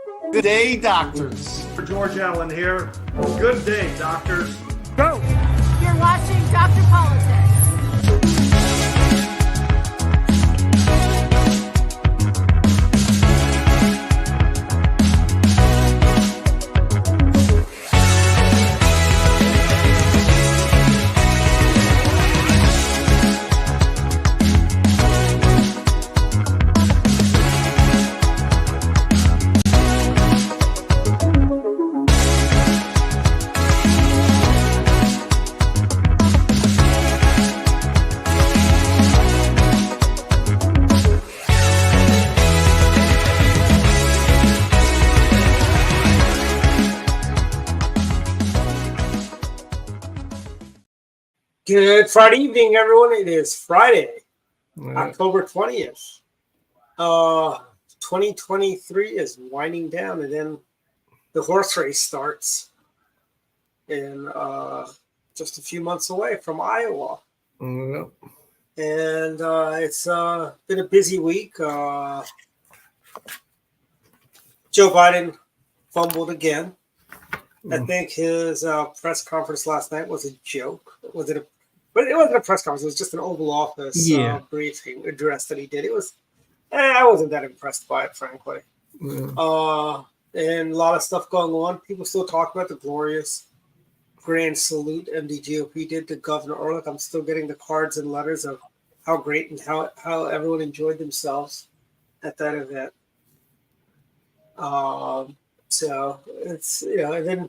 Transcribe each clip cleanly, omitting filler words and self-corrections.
Good day, doctors. George Allen here. Good day, doctors. Go. You're watching Dr. Politics. Good Friday evening, everyone. It is Friday, October 20th. 2023 is winding down, and then the horse race starts in just a few months away from Iowa. Yep. And it's been a busy week. Joe Biden fumbled again. I think his press conference last night was a joke. But it wasn't a press conference. It was just an Oval Office briefing address that he did. It was, I wasn't that impressed by it, frankly. Yeah. And a lot of stuff going on. People still talk about the glorious grand salute MDGOP did to Governor Ehrlich. I'm still getting the cards and letters of how great and how everyone enjoyed themselves at that event. So it's, and then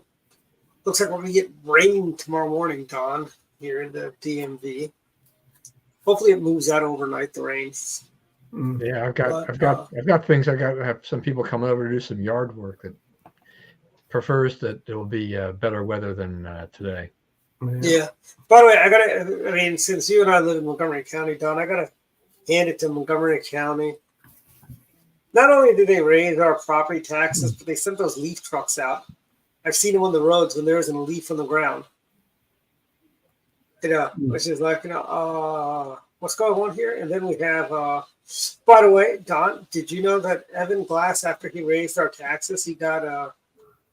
looks like we're going to get rain tomorrow morning, Don, here in the DMV. Hopefully it moves out overnight, the rains. Yeah, I've got things. I got to have some people come over to do some yard work that prefers that it will be better weather than today. Yeah. By the way, since you and I live in Montgomery County, Don, I got to hand it to Montgomery County. Not only did they raise our property taxes, but they sent those leaf trucks out. I've seen them on the roads when there isn't a leaf on the ground. Which is like, what's going on here? And then we have, by the way, Don, did you know that Evan Glass, after he raised our taxes, he got a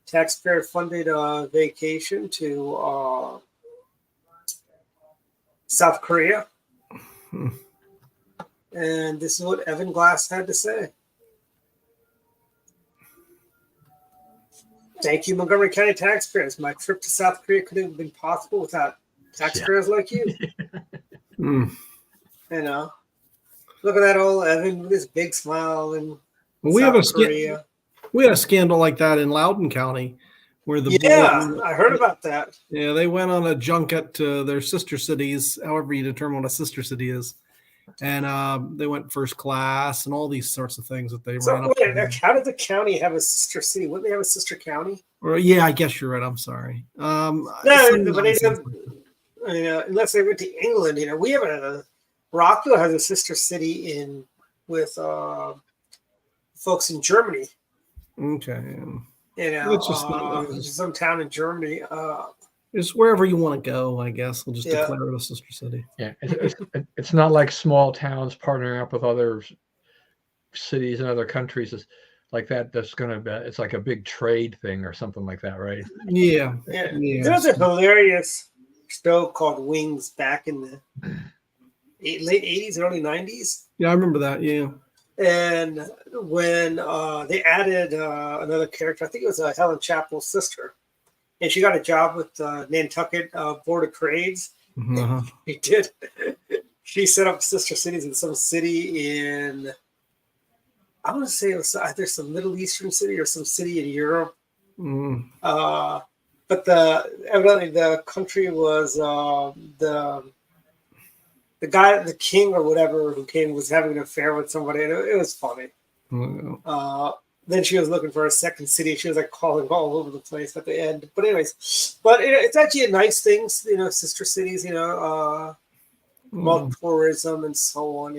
taxpayer-funded vacation to South Korea? And this is what Evan Glass had to say. Thank you, Montgomery County taxpayers. My trip to South Korea couldn't have been possible without taxpayers like you. Look at that old Evan with his big smile and we South had Korea. We had a scandal like that in Loudoun County, where I heard about that. Yeah, they went on a junket to their sister cities, however you determine what a sister city is, and they went first class and all these sorts of things that they ran. How did the county have a sister city? Wouldn't they have a sister county? Or, yeah, I guess you're right. I'm sorry. No, but they don't. Unless they went to England, we have Rockville has a sister city with folks in Germany. Okay. It's just some town in Germany. It's wherever you want to go, I guess. We'll just declare it a sister city. Yeah, it's not like small towns partnering up with other cities and other countries. It's like that. That's going to be. It's like a big trade thing or something like that, right? Yeah. There was a hilarious show called Wings back in the late 80s, early 90s. Yeah, I remember that. Yeah. And when they added another character, I think it was Helen Chappell's sister, and she got a job with Nantucket Board of Trades. She did. She set up sister cities in some city in, I want to say it was either some Middle Eastern city or some city in Europe. But evidently the country was the guy, the king or whatever who came was having an affair with somebody, and it was funny. Then she was looking for a second city. She was like calling all over the place at the end. But anyways, it's actually a nice thing, sister cities, tourism and so on,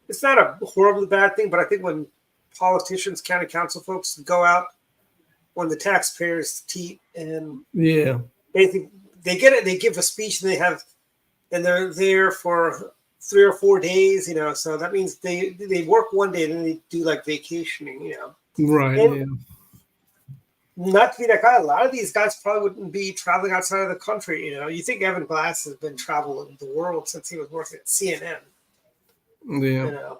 It's not a horribly bad thing, but I think when politicians, county council folks go out when the taxpayers teat and basically they get it, they give a speech and they're there for 3 or 4 days, so that means they work one day and then they do like vacationing, Right. And Yeah. not to be that guy, a lot of these guys probably wouldn't be traveling outside of the country. You think Evan Glass has been traveling the world since he was working at CNN. Yeah.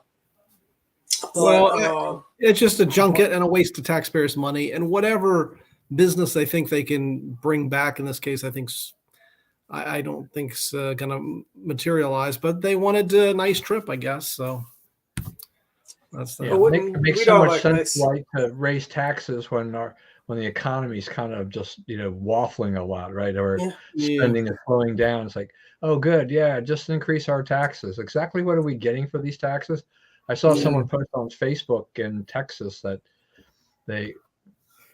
But, Well, it's just a junket and a waste of taxpayers' money, and whatever business they think they can bring back. In this case, I don't think it's going to materialize. But they wanted a nice trip, I guess. So that's the. But It makes we so don't much like sense, this. right, to raise taxes when the economy's kind of just waffling a lot, right, or Yeah. spending is slowing down. It's like, oh, good, yeah, just increase our taxes. Exactly what are we getting for these taxes? I saw someone post on Facebook in Texas that I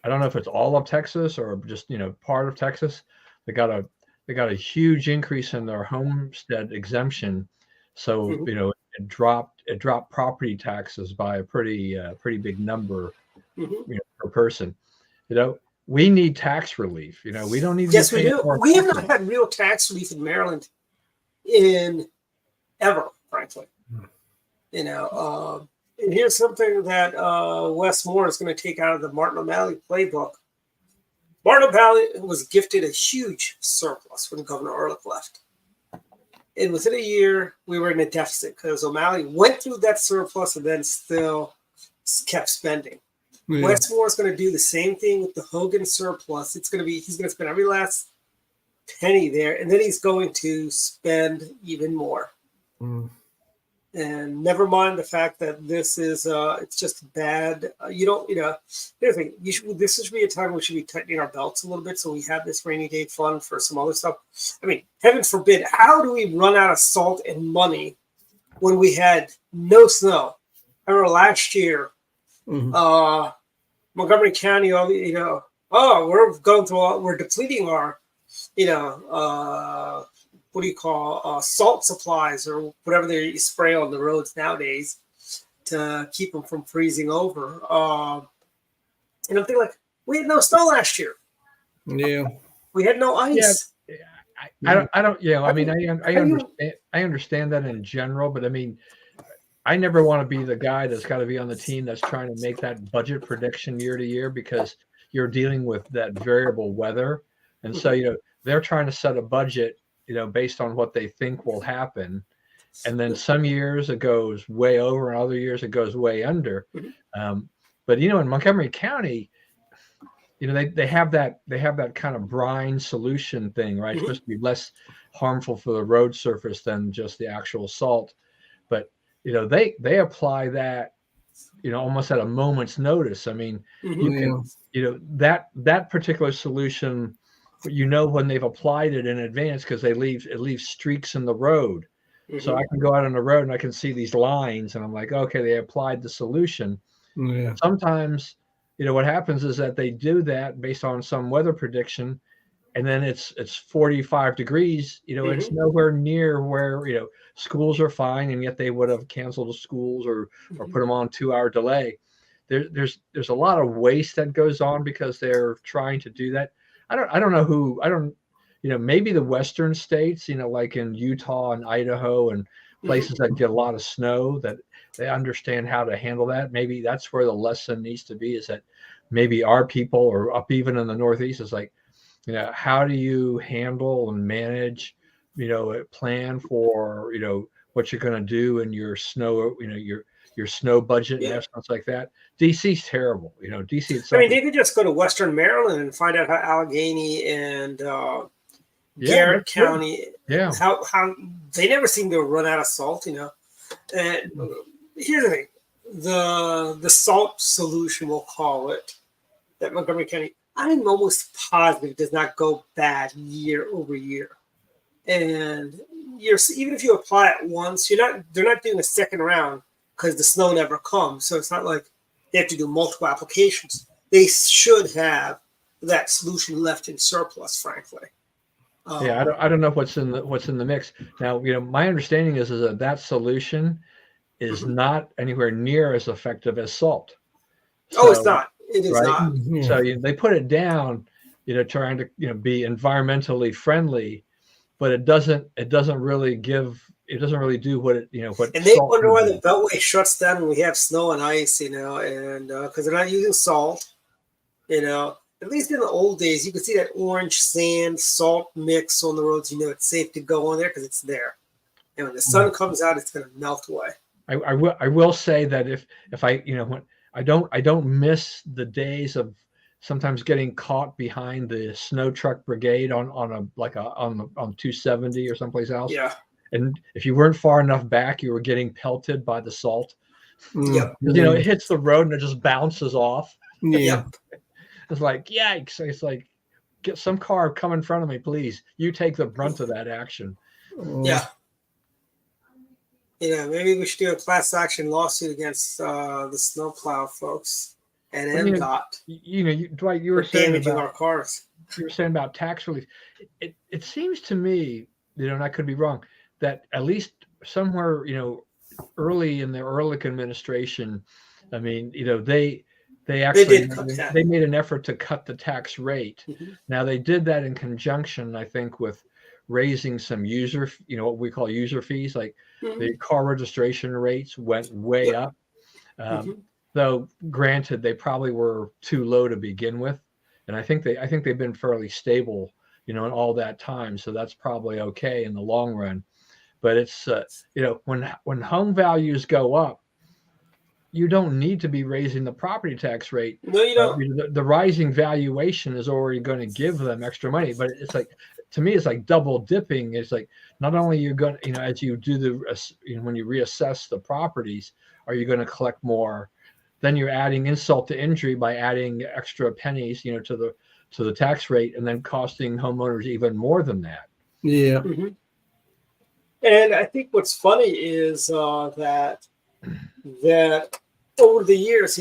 don't know if it's all of Texas or just part of Texas. They got a huge increase in their homestead exemption, so it dropped property taxes by a pretty big number per person. We need tax relief. We don't need to Yes, be we paying do. more We have taxes. not had real tax relief in Maryland in ever, frankly. And here's something that Wes Moore is going to take out of the Martin O'Malley playbook. Martin O'Malley was gifted a huge surplus when Governor Ehrlich left. And within a year, we were in a deficit because O'Malley went through that surplus and then still kept spending. Yeah. Wes Moore is going to do the same thing with the Hogan surplus. He's going to spend every last penny there, and then he's going to spend even more. And never mind the fact that this is it's just bad. Here's the thing. This should be a time we should be tightening our belts a little bit so we have this rainy day fund for some other stuff. I mean, heaven forbid, how do we run out of salt and money when we had no snow? I remember last year, Montgomery County, we're depleting our, salt supplies or whatever they spray on the roads nowadays to keep them from freezing over. And I'm thinking, like, we had no snow last year. Yeah. We had no ice. I understand that in general, but I mean, I never want to be the guy that's got to be on the team that's trying to make that budget prediction year to year because you're dealing with that variable weather. And so, they're trying to set a budget, based on what they think will happen. And then some years it goes way over and other years it goes way under. But, in Montgomery County, they have that kind of brine solution thing, right? It's supposed to be less harmful for the road surface than just the actual salt. But, they apply that, almost at a moment's notice. I mean, you can, that particular solution, when they've applied it in advance because it leaves streaks in the road. So I can go out on the road and I can see these lines and I'm like, okay, they applied the solution. Sometimes, what happens is that they do that based on some weather prediction, and then it's 45 degrees, it's nowhere near where, schools are fine, and yet they would have canceled the schools or put them on 2-hour delay. There's a lot of waste that goes on because they're trying to do that. I don't know maybe the Western states, like in Utah and Idaho and places that get a lot of snow, that they understand how to handle that. Maybe that's where the lesson needs to be, is that maybe our people, or up even in the Northeast, is like, how do you handle and manage, plan for, what you're going to do in your snow, your snow budget and stuff like that. DC's terrible. DC itself. I mean, they could just go to Western Maryland and find out how Allegheny and Garrett County, how they never seem to run out of salt, And here's the thing, the salt solution, we'll call it, that Montgomery County, I'm almost positive does not go bad year over year. And even if you apply it once, they're not doing a second round because the snow never comes. So it's not like they have to do multiple applications. They should have that solution left in surplus, frankly. I don't know what's in the mix now. My understanding is that solution is not anywhere near as effective as salt. So, it's not. It is not. So they put it down, trying to be environmentally friendly, but it doesn't really give it doesn't really do what it, what. And they salt wonder would why do. the Beltway shuts down when we have snow and ice, and because they're not using salt, At least in the old days, you could see that orange sand salt mix on the roads. It's safe to go on there because it's there. And when the sun comes out, it's going to melt away. I will say that if I when I don't miss the days of sometimes getting caught behind the snow truck brigade on 270 or someplace else. Yeah. And if you weren't far enough back, you were getting pelted by the salt. Yep. It hits the road and it just bounces off. Yeah. Yep. It's like, yikes. It's like, get some car come in front of me, please. You take the brunt of that action. Yeah. Maybe we should do a class action lawsuit against the snowplow folks and MDOT. Dwight, you were saying damaging about our cars. You were saying about tax relief. It seems to me, and I could be wrong, that at least somewhere, early in the Ehrlich administration, I mean, they actually they made an effort to cut the tax rate. Mm-hmm. Now they did that in conjunction, I think, with raising some what we call user fees, like the car registration rates went way up. Though granted, they probably were too low to begin with, and I think they've been fairly stable, in all that time. So that's probably okay in the long run. But it's when home values go up, you don't need to be raising the property tax rate. No, you don't. The rising valuation is already going to give them extra money. But it's like, to me, it's like double dipping. It's like, not only you're going to, as you do when you reassess the properties, are you going to collect more? Then you're adding insult to injury by adding extra pennies, to the tax rate, and then costing homeowners even more than that. Yeah. Mm-hmm. And I think what's funny is that over the years,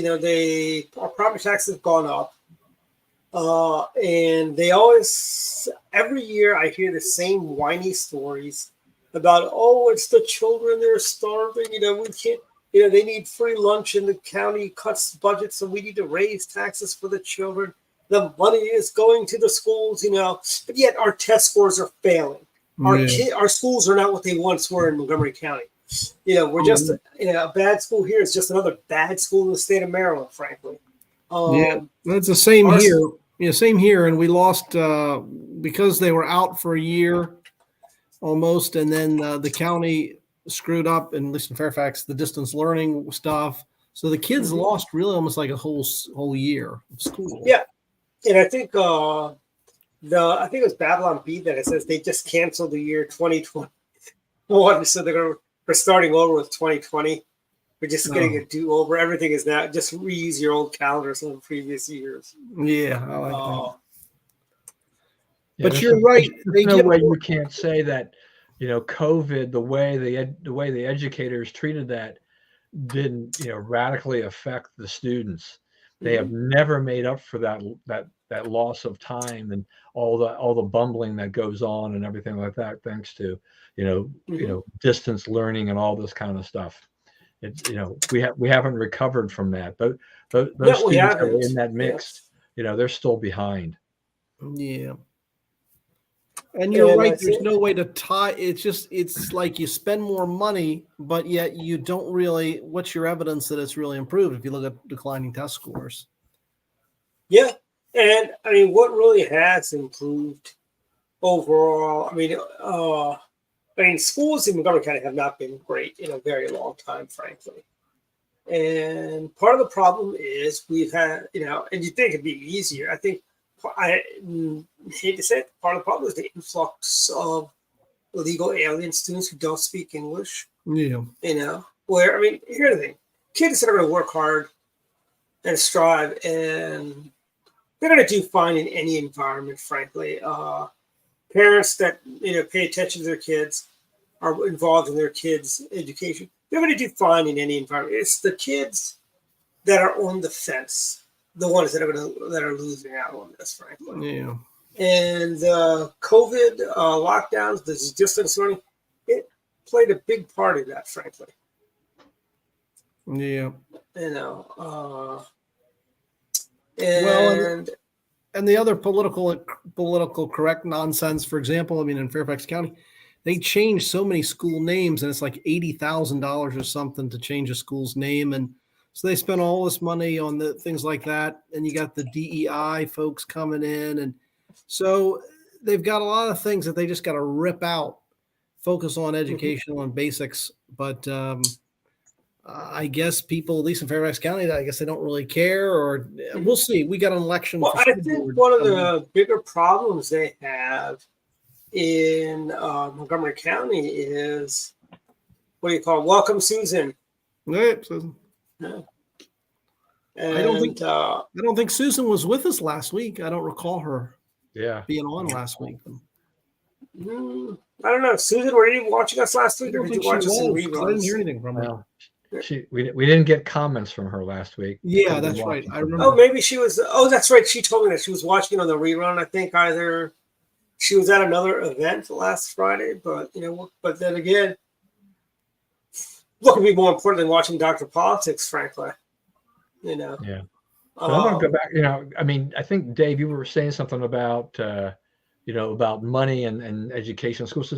our property taxes have gone up, and they always, every year, I hear the same whiny stories about, it's the children, they're starving, we can't. They need free lunch and the county cuts budget, so we need to raise taxes for the children. The money is going to the schools, but yet our test scores are failing. Our schools are not what they once were in Montgomery County. We're just, a bad school here is just another bad school in the state of Maryland, frankly. That's the same here. Yeah, same here. And we lost because they were out for a year almost, and then the county screwed up, and at least in Fairfax, the distance learning stuff. So the kids lost really almost like a whole year of school. Yeah, and I think I think it was Babylon Bee that it says they just canceled the year 2021, so we're starting over with 2020. We're just getting a do-over. Everything is now just reuse your old calendars from previous years. Yeah, I like that. But you're right. There's no way you can't say that. COVID, the way the educators treated that didn't, radically affect the students. They have never made up for that loss of time and all the bumbling that goes on and everything like that, thanks to, distance learning and all this kind of stuff. It's, we haven't recovered from that. But those students that are in that mix, they're still behind. Yeah. And you're right. There's no way to tie. It's like you spend more money, but yet you don't really. What's your evidence that it's really improved if you look at declining test scores? Yeah. And I mean, what really has improved overall? I mean, schools in Montgomery County have not been great in a very long time, frankly. And part of the problem is we've had, and you think it'd be easier. I think I hate to say it, part of the problem is the influx of illegal alien students who don't speak English. Yeah. Where, I mean, here's the thing. Kids that are going to work hard and strive, and they're going to do fine in any environment, frankly. Parents that, pay attention to their kids, are involved in their kids' education, they're going to do fine in any environment. It's the kids that are on the fence, the ones that are losing out on this, frankly. Yeah. And COVID lockdowns, this distance learning, it played a big part in that, frankly. Yeah. And the other political correct nonsense, for example, I mean, in Fairfax County, they change so many school names, and it's like $80,000 or something to change a school's name. And so they spend all this money on the things like that. And you got the DEI folks coming in. And so they've got a lot of things that they just got to rip out, focus on educational and basics. But I guess people, at least in Fairfax County, I guess they don't really care, or we'll see. We got an election. Well, I think one of the bigger problems they have in Montgomery County is, what do you call it? Welcome, Susan. Right, Susan. Yeah. And I don't think Susan was with us last week. I don't recall her being on last week. I don't know. Susan, were you watching us last week, or did you watch us in reruns? I didn't hear anything from her. We didn't get comments from her last week. Yeah, that's right. I remember. Oh, maybe she was. Oh, that's right. She told me that she was watching it on the rerun. I think either she was at another event last Friday, but but then again, what could be more important than watching Dr. Politics, frankly? Yeah. But I'm going to go back. I mean, I think Dave, you were saying something about about money and education schools.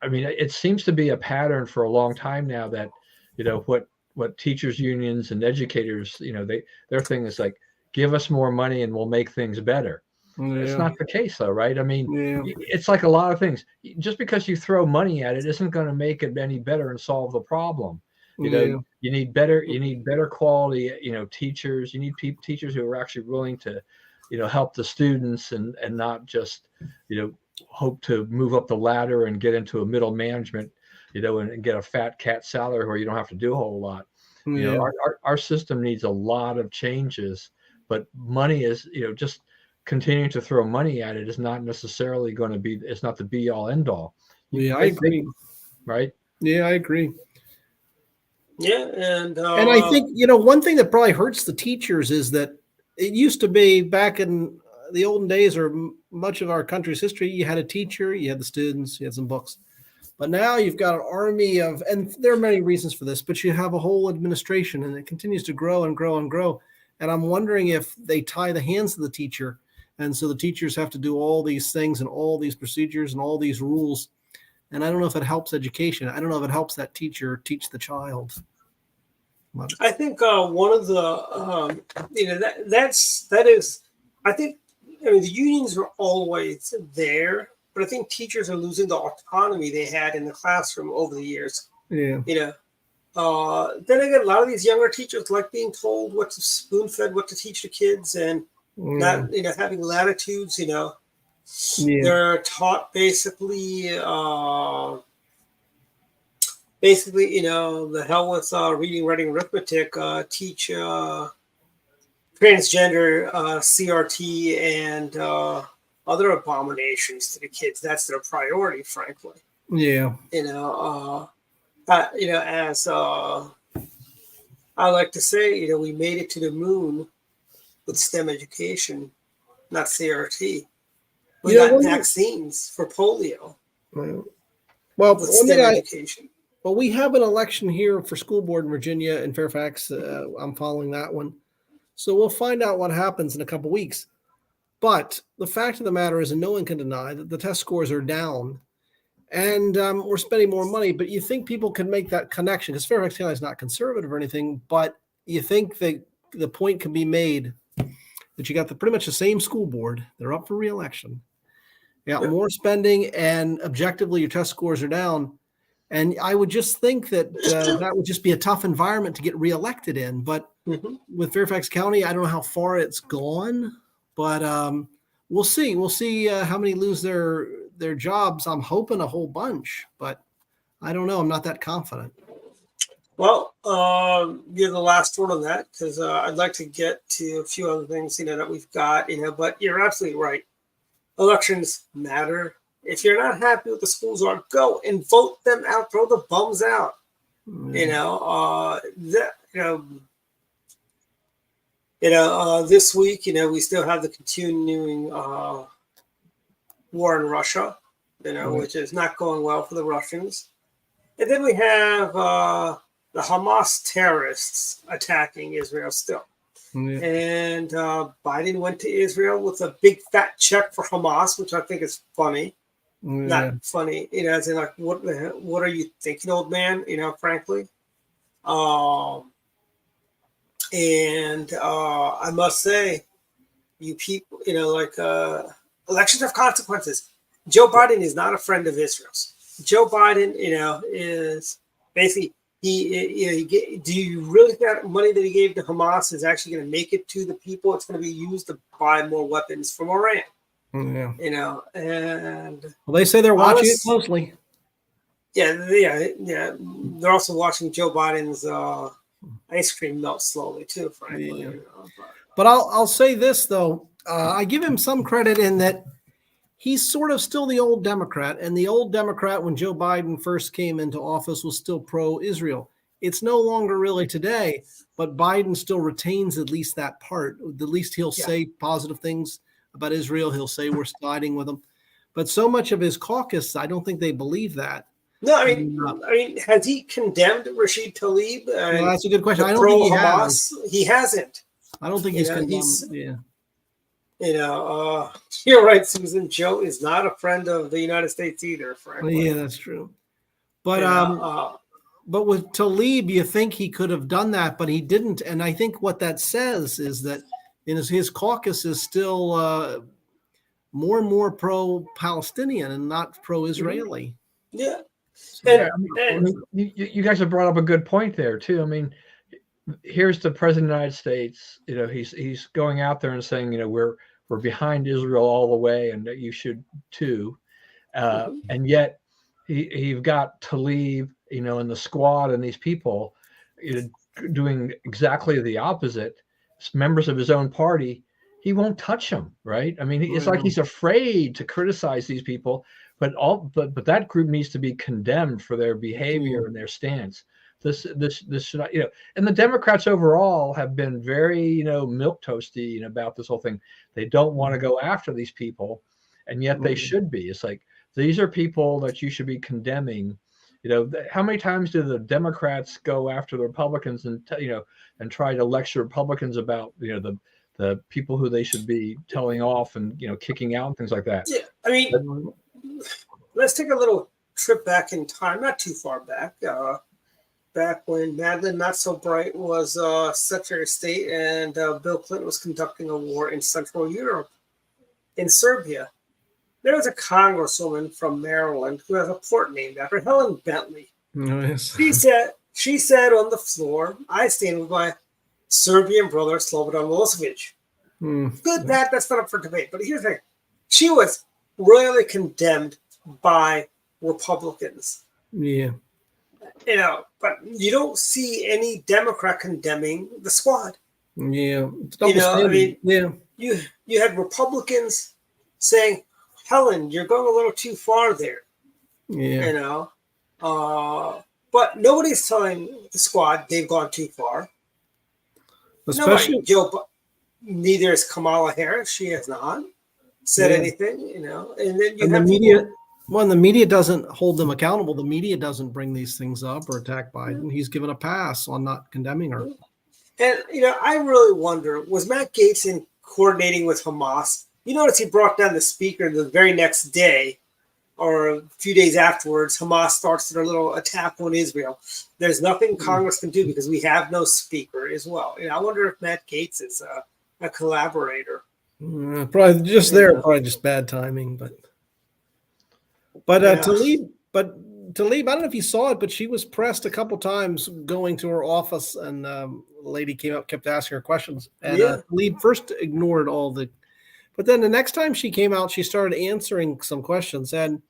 I mean, it seems to be a pattern for a long time now that what teachers unions and educators, their thing is like, give us more money and we'll make things better. Yeah. It's not the case though, right? I mean, it's like a lot of things. Just because you throw money at it isn't going to make it any better and solve the problem. You need better quality, teachers. You need teachers who are actually willing to, help the students and not just, hope to move up the ladder and get into a middle management, and get a fat cat salary where you don't have to do a whole lot. Our system needs a lot of changes, but money is, just continuing to throw money at it is not necessarily going to be, it's not the be all end all. I agree. Right. Yeah, I agree. Yeah. And I think, one thing that probably hurts the teachers is that it used to be back in the olden days, or much of our country's history, you had a teacher, you had the students, you had some books. But now you've got an army of, and there are many reasons for this, but you have a whole administration, and it continues to grow and grow and grow. And I'm wondering if they tie the hands of the teacher. And so the teachers have to do all these things and all these procedures and all these rules. And I don't know if it helps education. I don't know if it helps that teacher teach the child. I think one of the, that is, I think, the unions are always there, but I think teachers are losing the autonomy they had in the classroom over the years. Yeah. Then again, a lot of these younger teachers like being told what to spoon-fed, what to teach the kids, and not, having latitudes. They're taught basically, the hell with reading, writing, arithmetic. Teach transgender, CRT, and other abominations to the kids. That's their priority, frankly. Yeah. As I like to say, we made it to the moon with STEM education, not CRT. We got vaccines for polio. Well, with STEM education. Well, we have an election here for school board in Virginia and Fairfax. I'm following that one. So we'll find out what happens in a couple of weeks. But the fact of the matter is, and no one can deny, that the test scores are down, and we're spending more money. But you think people can make that connection, because Fairfax County is not conservative or anything, but you think that the point can be made that you got pretty much the same school board. They're up for re-election. You got more spending, and objectively your test scores are down. And I would just think that that would just be a tough environment to get reelected in. But with Fairfax County, I don't know how far it's gone, but we'll see. We'll see how many lose their jobs. I'm hoping a whole bunch, but I don't know. I'm not that confident. Well, you're the last one on that, because I'd like to get to a few other things, that we've got, but you're absolutely right. Elections matter. If you're not happy with the schools, go and vote them out. Throw the bums out. This week, we still have the continuing war in Russia, which is not going well for the Russians. And then we have the Hamas terrorists attacking Israel still. And Biden went to Israel with a big fat check for Hamas, which I think is funny. Yeah. Not funny, as in like, what are you thinking, old man? Frankly. Um, and I must say, you people, elections have consequences. Joe Biden is not a friend of Israel's. Joe Biden, is basically do you really think that money that he gave to Hamas is actually going to make it to the people? It's going to be used to buy more weapons from Iran. Yeah. And Well, they say they're watching it closely. Yeah. They're also watching Joe Biden's ice cream melt slowly too, frankly. Yeah. But I'll say this though, I give him some credit in that he's sort of still the old Democrat, and the old Democrat when Joe Biden first came into office was still pro-Israel. It's no longer really today, but Biden still retains at least that part. At least he'll say positive things about Israel. He'll say we're siding with them. But so much of his caucus, I don't think they believe that. No, I mean, has he condemned Rashid Tlaib? Well, that's a good question. I don't think he has. He hasn't. I don't think he's condemned. You're right, Susan. Joe is not a friend of the United States either, frankly. Yeah, that's true. But but with Tlaib, you think he could have done that, but he didn't. And I think what that says is that his caucus is still more and more pro-Palestinian and not pro-Israeli. Yeah. You guys have brought up a good point there too. I mean, here's the president of the United States. He's going out there and saying, we're behind Israel all the way, and that you should too. And yet, you've got Tlaib, and the squad and these people, doing exactly the opposite. Members of his own party, he won't touch them, right? I mean, it's like he's afraid to criticize these people. But that group needs to be condemned for their behavior and their stance. This should, and the Democrats overall have been very, milk toasty about this whole thing. They don't want to go after these people, and yet they should be. It's like, these are people that you should be condemning. How many times do the Democrats go after the Republicans and try to lecture Republicans about the people who they should be telling off and kicking out and things like that? Yeah, I mean, let's take a little trip back in time, not too far back. Back when Madeleine Not So Bright was Secretary of State and Bill Clinton was conducting a war in Central Europe, in Serbia. There was a congresswoman from Maryland who has a port named after her, Helen Bentley. Yes. She said on the floor, "I stand with my Serbian brother Slobodan Milosevic." Good, that's not up for debate. But here's the thing: she was royally condemned by Republicans. Yeah. But you don't see any Democrat condemning the squad. Yeah. You had Republicans saying, "Helen, you're going a little too far there." Yeah. But nobody's telling the squad they've gone too far. Especially neither is Kamala Harris. She has not said anything. And then you have the media. Well, the media doesn't hold them accountable. The media doesn't bring these things up or attack Biden. He's given a pass on not condemning her. And, I really wonder, was Matt Gaetz in coordinating with Hamas? You notice he brought down the speaker the very next day or a few days afterwards. Hamas starts their little attack on Israel. There's nothing Congress can do because we have no speaker as well. I wonder if Matt Gaetz is a collaborator. Probably just probably just bad timing, but Tlaib, I don't know if you saw it, but she was pressed a couple times going to her office, and the lady came up, kept asking her questions, and Tlaib first ignored all the, but then the next time she came out, she started answering some questions, and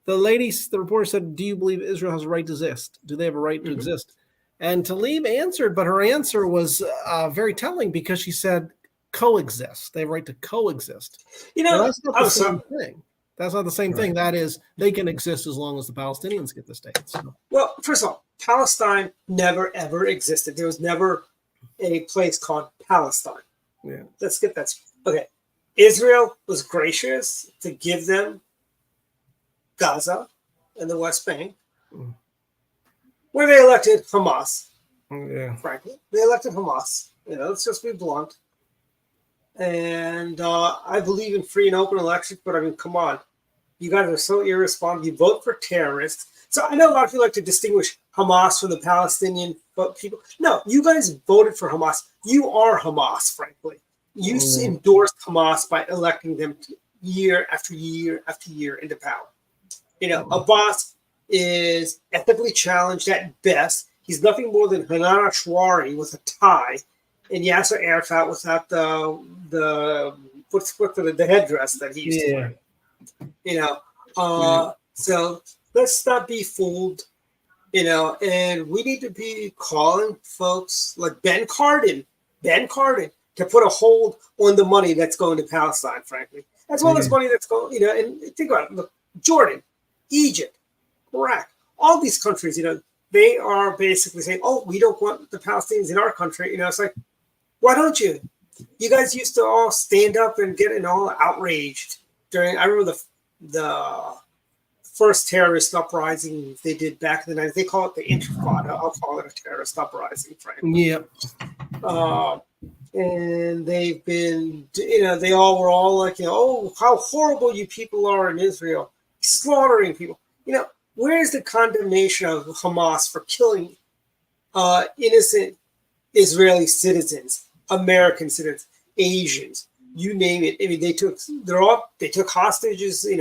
the reporter said, "Do you believe Israel has a right to exist? Do they have a right to exist?" And Tlaib answered, but her answer was very telling because she said, "Coexist. They have a right to coexist." That's not the same thing. That's not the same thing. That is, they can exist as long as the Palestinians get the state. So. Well, first of all, Palestine never, ever existed. There was never a place called Palestine. Yeah. Let's get that. Okay. Israel was gracious to give them Gaza and the West Bank, where they elected Hamas. Yeah. Frankly, they elected Hamas. Let's just be blunt. And I believe in free and open elections, but I mean, come on. You guys are so irresponsible. You vote for terrorists. So I know a lot of people like to distinguish Hamas from the Palestinian people. No, you guys voted for Hamas. You are Hamas, frankly. You endorsed Hamas by electing them year after year after year into power. Abbas is ethically challenged at best. He's nothing more than Hanan Ashwari with a tie, and Yasser Arafat without the headdress that he used to wear. So let's not be fooled, and we need to be calling folks like Ben Cardin, to put a hold on the money that's going to Palestine, frankly, as well as money that's going, and think about it, look, Jordan, Egypt, Iraq, all these countries, they are basically saying, oh, we don't want the Palestinians in our country. It's like, why don't you? You guys used to all stand up and get all outraged during, I remember the first terrorist uprising they did back in the 90s. They call it the Intifada. I'll call it a terrorist uprising, frankly. Yep. And they've been, they all were all like, oh, how horrible you people are in Israel, slaughtering people. Where's the condemnation of Hamas for killing innocent Israeli citizens, American citizens, Asians, you name it? I mean, they took hostages, they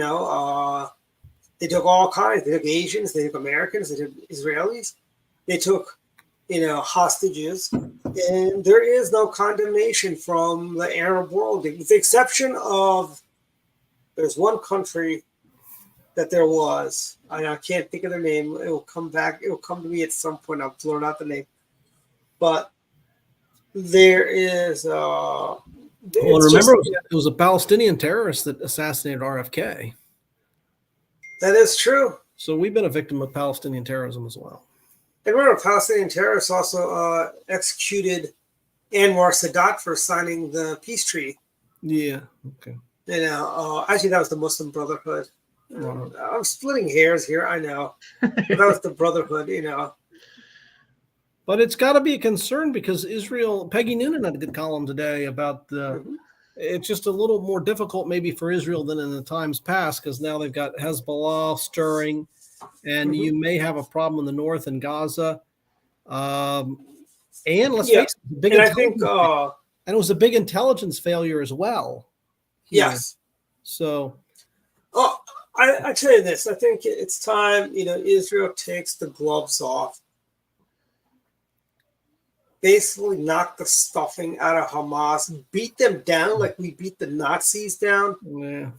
took all kinds. They took Asians, they took Americans, they took Israelis, they took, hostages, and there is no condemnation from the Arab world, with the exception of there's one country that there was. I can't think of their name. It will come back. It will come to me at some point. I'll blurt out the name. But there is. Well, remember, it was a Palestinian terrorist that assassinated RFK. That is true. So we've been a victim of Palestinian terrorism as well. And remember, Palestinian terrorists also executed Anwar Sadat for signing the peace treaty. Yeah. Okay. Actually, that was the Muslim Brotherhood. I'm splitting hairs here, I know. But that was the Brotherhood, But it's got to be a concern because Israel, Peggy Noonan had a good column today about it's just a little more difficult maybe for Israel than in the times past because now they've got Hezbollah stirring and you may have a problem in the north in Gaza. And let's face it, I think and it was a big intelligence failure as well. Yes. So I tell you this, I think it's time, Israel takes the gloves off, basically knock the stuffing out of Hamas, beat them down like we beat the Nazis down. Yeah.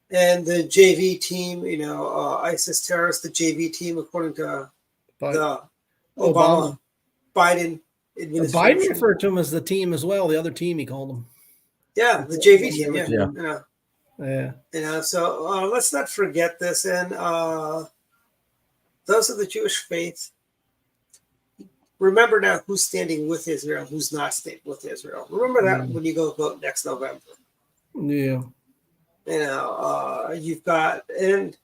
And the JV team, ISIS terrorists, the JV team, according to the Obama Biden administration. Biden referred to him as the team as well. The other team, he called them. Yeah, the JV team. Yeah. Yeah. So let's not forget this. And those of the Jewish faith, remember now who's standing with Israel, who's not standing with Israel. Remember that when you go vote next November. Yeah. You've got, and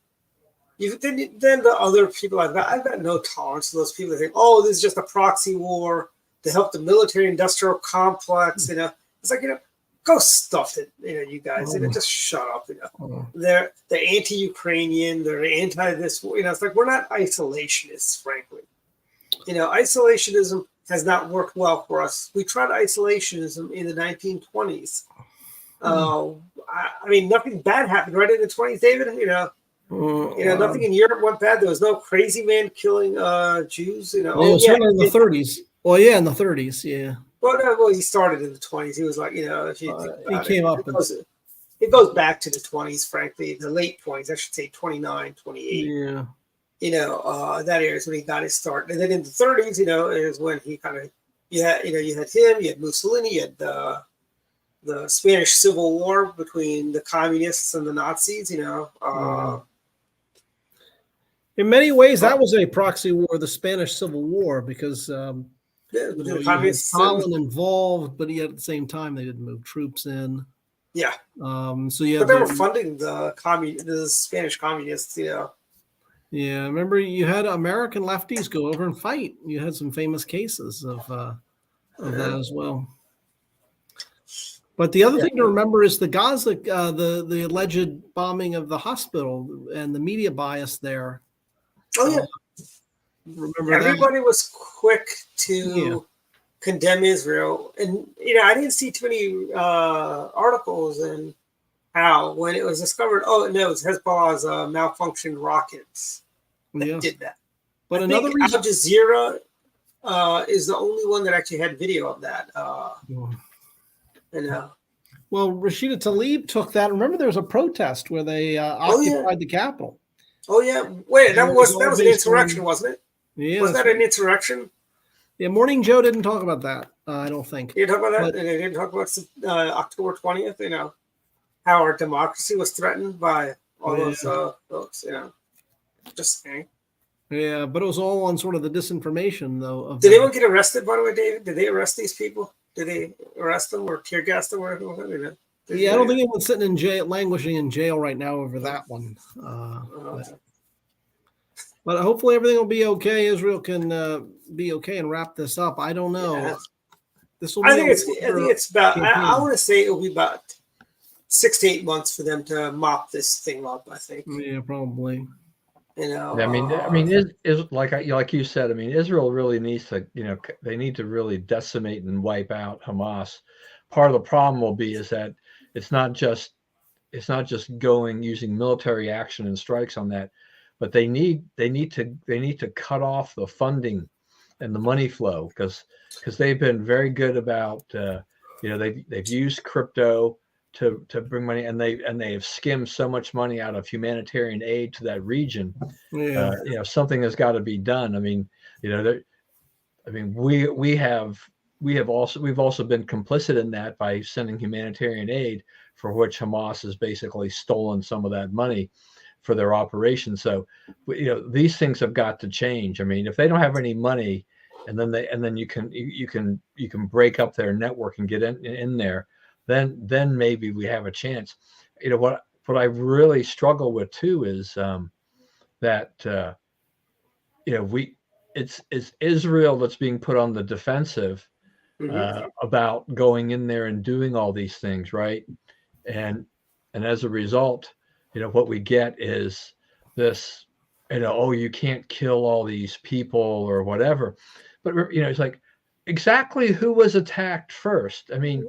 then the other people I've got no tolerance for those people that think, oh, this is just a proxy war to help the military-industrial complex. It's like, go stuff it, you guys. Just shut up. They're anti-Ukrainian. They're anti this. It's like we're not isolationists, frankly. Isolationism has not worked well for us. We tried isolationism in the 1920s. I mean, nothing bad happened right in the 20s, David. Nothing in Europe went bad. There was no crazy man killing Jews. Certainly in the 30s. Well, yeah, in the 30s, yeah. Well, he started in the 20s. He was like, if you he came up. It goes back to the 20s, frankly, the late 20s. I should say 29, 28. Yeah. That area is when he got his start. And then in the 30s, is when he kind of, you had him, you had Mussolini, you had the Spanish Civil War between the communists and the Nazis, In many ways, that was a proxy war, the Spanish Civil War, because the communists Stalin involved, but yet at the same time they didn't move troops in. Yeah. But they were funding the Spanish communists, Yeah, remember you had American lefties go over and fight. You had some famous cases of that as well. But the other thing to remember is the Gaza, the alleged bombing of the hospital and the media bias there. Oh yeah, remember everybody was quick to Yeah. condemn Israel, and I didn't see too many articles and how when it was discovered. Oh no, it was Hezbollah's malfunctioned rockets that Yes. did that. But I another think reason, Al Jazeera is the only one that actually had video of that. well, Rashida Tlaib took that. Remember, there was a protest where they occupied the Capitol. Oh yeah, wait, And that it was all an based insurrection, on- wasn't it? Yeah, Was that an insurrection? Yeah, Morning Joe didn't talk about that. I don't think. You talk about that, But- and they didn't talk about October 20th. How our democracy was threatened by all those folks. Just saying. Yeah, but it was all on sort of the disinformation, though. Of Did anyone get arrested, by the way, David? Did they arrest these people? Did they arrest them or tear gas them or anything? Yeah, I don't think anyone's sitting in jail, languishing in jail right now over that one. But hopefully everything will be okay. Israel can be okay and wrap this up. I don't know. Yeah. This will. Be I think it's about. I want to say it will be about 6 to 8 months for them to mop this thing up. I think. Yeah, probably. I mean, is like you said. I mean, Israel really needs to, they need to really decimate and wipe out Hamas. Part of the problem will be is that it's not just using military action and strikes on that, but they need to cut off the funding and the money flow because they've been very good about they've used crypto to bring money, and they have skimmed so much money out of humanitarian aid to that region. Yeah. Something has got to be done. I mean, we've also been complicit in that by sending humanitarian aid, for which Hamas has basically stolen some of that money for their operation. So, these things have got to change. I mean, if they don't have any money, and then you can break up their network and get in there, then maybe we have a chance. What I really struggle with too is that it's Israel that's being put on the defensive about going in there and doing all these things, right? And as a result, what we get is this, you can't kill all these people or whatever. But it's like, exactly who was attacked first? I mean,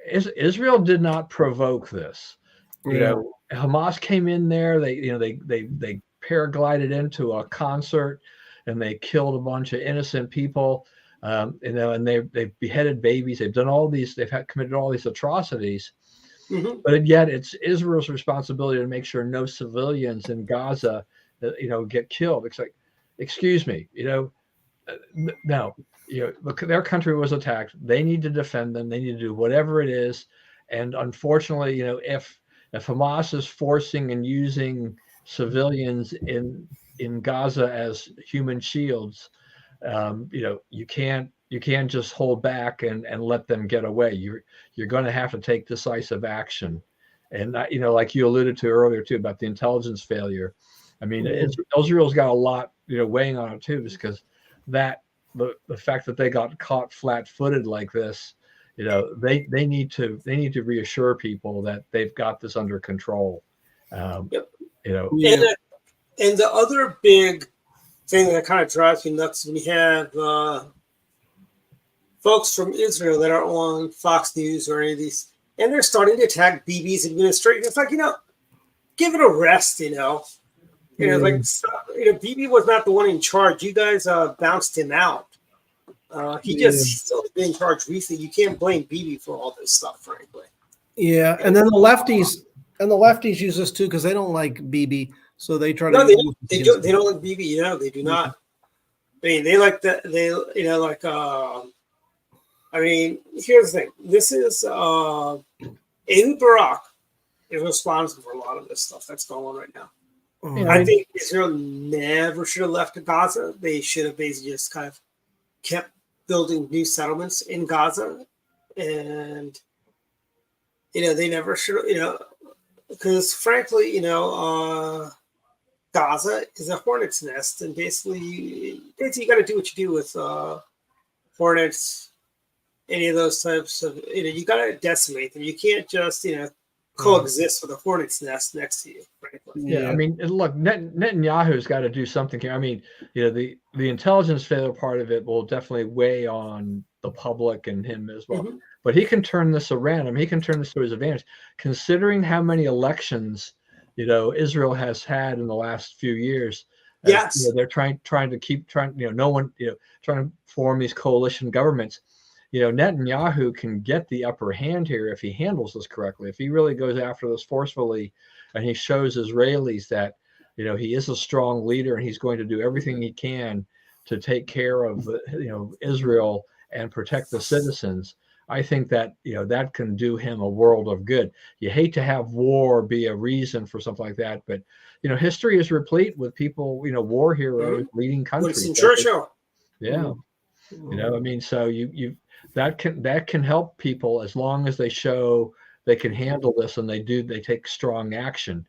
Israel did not provoke this. Hamas came in there. They paraglided into a concert, and they killed a bunch of innocent people. And they've beheaded babies. They've done all these. Committed all these atrocities. But yet, it's Israel's responsibility to make sure no civilians in Gaza, get killed. It's like, excuse me, no. Look, their country was attacked. They need to defend them. They need to do whatever it is. And unfortunately, if Hamas is forcing and using civilians in Gaza as human shields, you can't just hold back and let them get away. You're going to have to take decisive action. And like you alluded to earlier too about the intelligence failure. I mean, Israel's got a lot weighing on it too, because the fact that they got caught flat-footed like this, they need to reassure people that they've got this under control. And the other big thing that kind of drives me nuts when you have folks from Israel that are on Fox News or any of these, and they're starting to attack Bibi's administration. It's like, give it a rest, Bibi was not the one in charge. You guys bounced him out. He's still been in charge recently. You can't blame Bibi for all this stuff, frankly. Yeah, and then the lefties use this too because they don't like Bibi, so they try to. No, they don't like Bibi. They do not. I mean, they like that. I mean, here's the thing. This is Ehud Barak is responsible for a lot of this stuff that's going on right now. I think Israel never should have left Gaza. They should have basically just kind of kept building new settlements in Gaza, and they never should. Because frankly, Gaza is a hornet's nest, and basically you got to do what you do with hornets. any of those types of, you got to decimate them. You can't just, coexist with a hornet's nest next to you, frankly. Yeah, I mean, and look, Netanyahu's got to do something here. I mean, the intelligence failure part of it will definitely weigh on the public and him as well. Mhm. But he can turn this around. I mean, he can turn this to his advantage, considering how many elections, Israel has had in the last few years. Yes. They're trying to no one, trying to form these coalition governments. Netanyahu can get the upper hand here if he handles this correctly. If he really goes after this forcefully, and he shows Israelis that, he is a strong leader and he's going to do everything he can to take care of, Israel and protect the citizens. I think that, that can do him a world of good. You hate to have war be a reason for something like that, but, history is replete with people, war heroes leading countries. Winston Churchill. Yeah. I mean, so that can help people as long as they show they can handle this and they take strong action.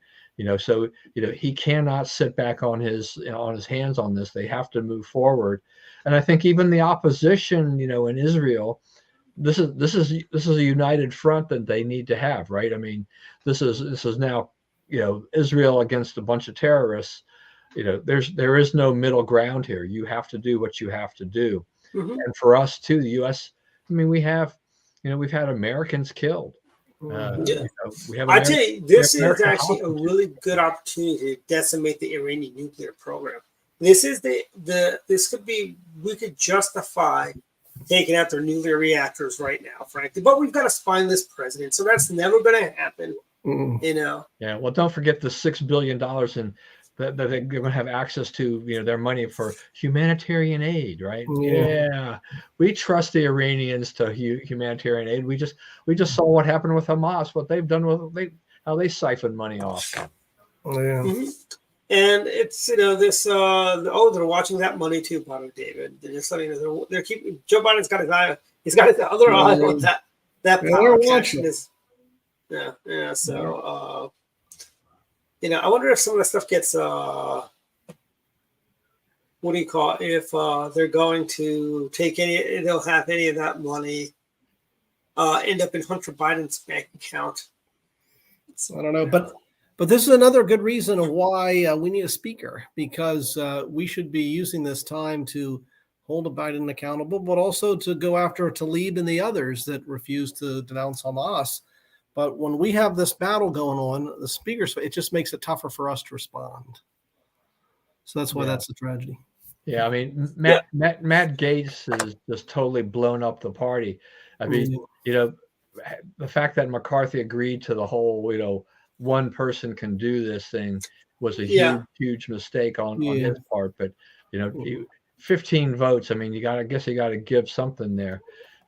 So he cannot sit back on his hands on this. They have to move forward. And I think even the opposition, in Israel, this is a united front that they need to have, right? I mean, this is now, Israel against a bunch of terrorists. There is no middle ground here. You have to do what you have to do. Mhm. And for us too, the U.S. I mean, we've had Americans killed. We have. I tell you, this is American actually a really good opportunity to decimate the Iranian nuclear program. This is we could justify taking out their nuclear reactors right now, frankly. But we've got a spineless president, so that's never going to happen. Yeah. Well, don't forget the $6 billion that they're going to have access to, their money for humanitarian aid, right? Yeah. We trust the Iranians to humanitarian aid. We just saw what happened with Hamas, what they've done how they siphon money off. Mm-hmm. And it's this they're watching that money too, Father David. They're just letting they're keeping Joe Biden's got his other eye on that power catching his. Yeah. So I wonder if some of the stuff gets what do you call it? If they're going to take they'll have any of that money end up in Hunter Biden's bank account. I don't know, but this is another good reason of why we need a speaker, because we should be using this time to hold Biden accountable, but also to go after Tlaib and the others that refuse to denounce Hamas. But when we have this battle going on, the speakers, it just makes it tougher for us to respond. So that's why that's a tragedy. Yeah, I mean, Matt Gaetz is just totally blown up the party. I mean, the fact that McCarthy agreed to the whole, one person can do this thing was a huge mistake on his part. But 15 votes. I mean, you got to give something there.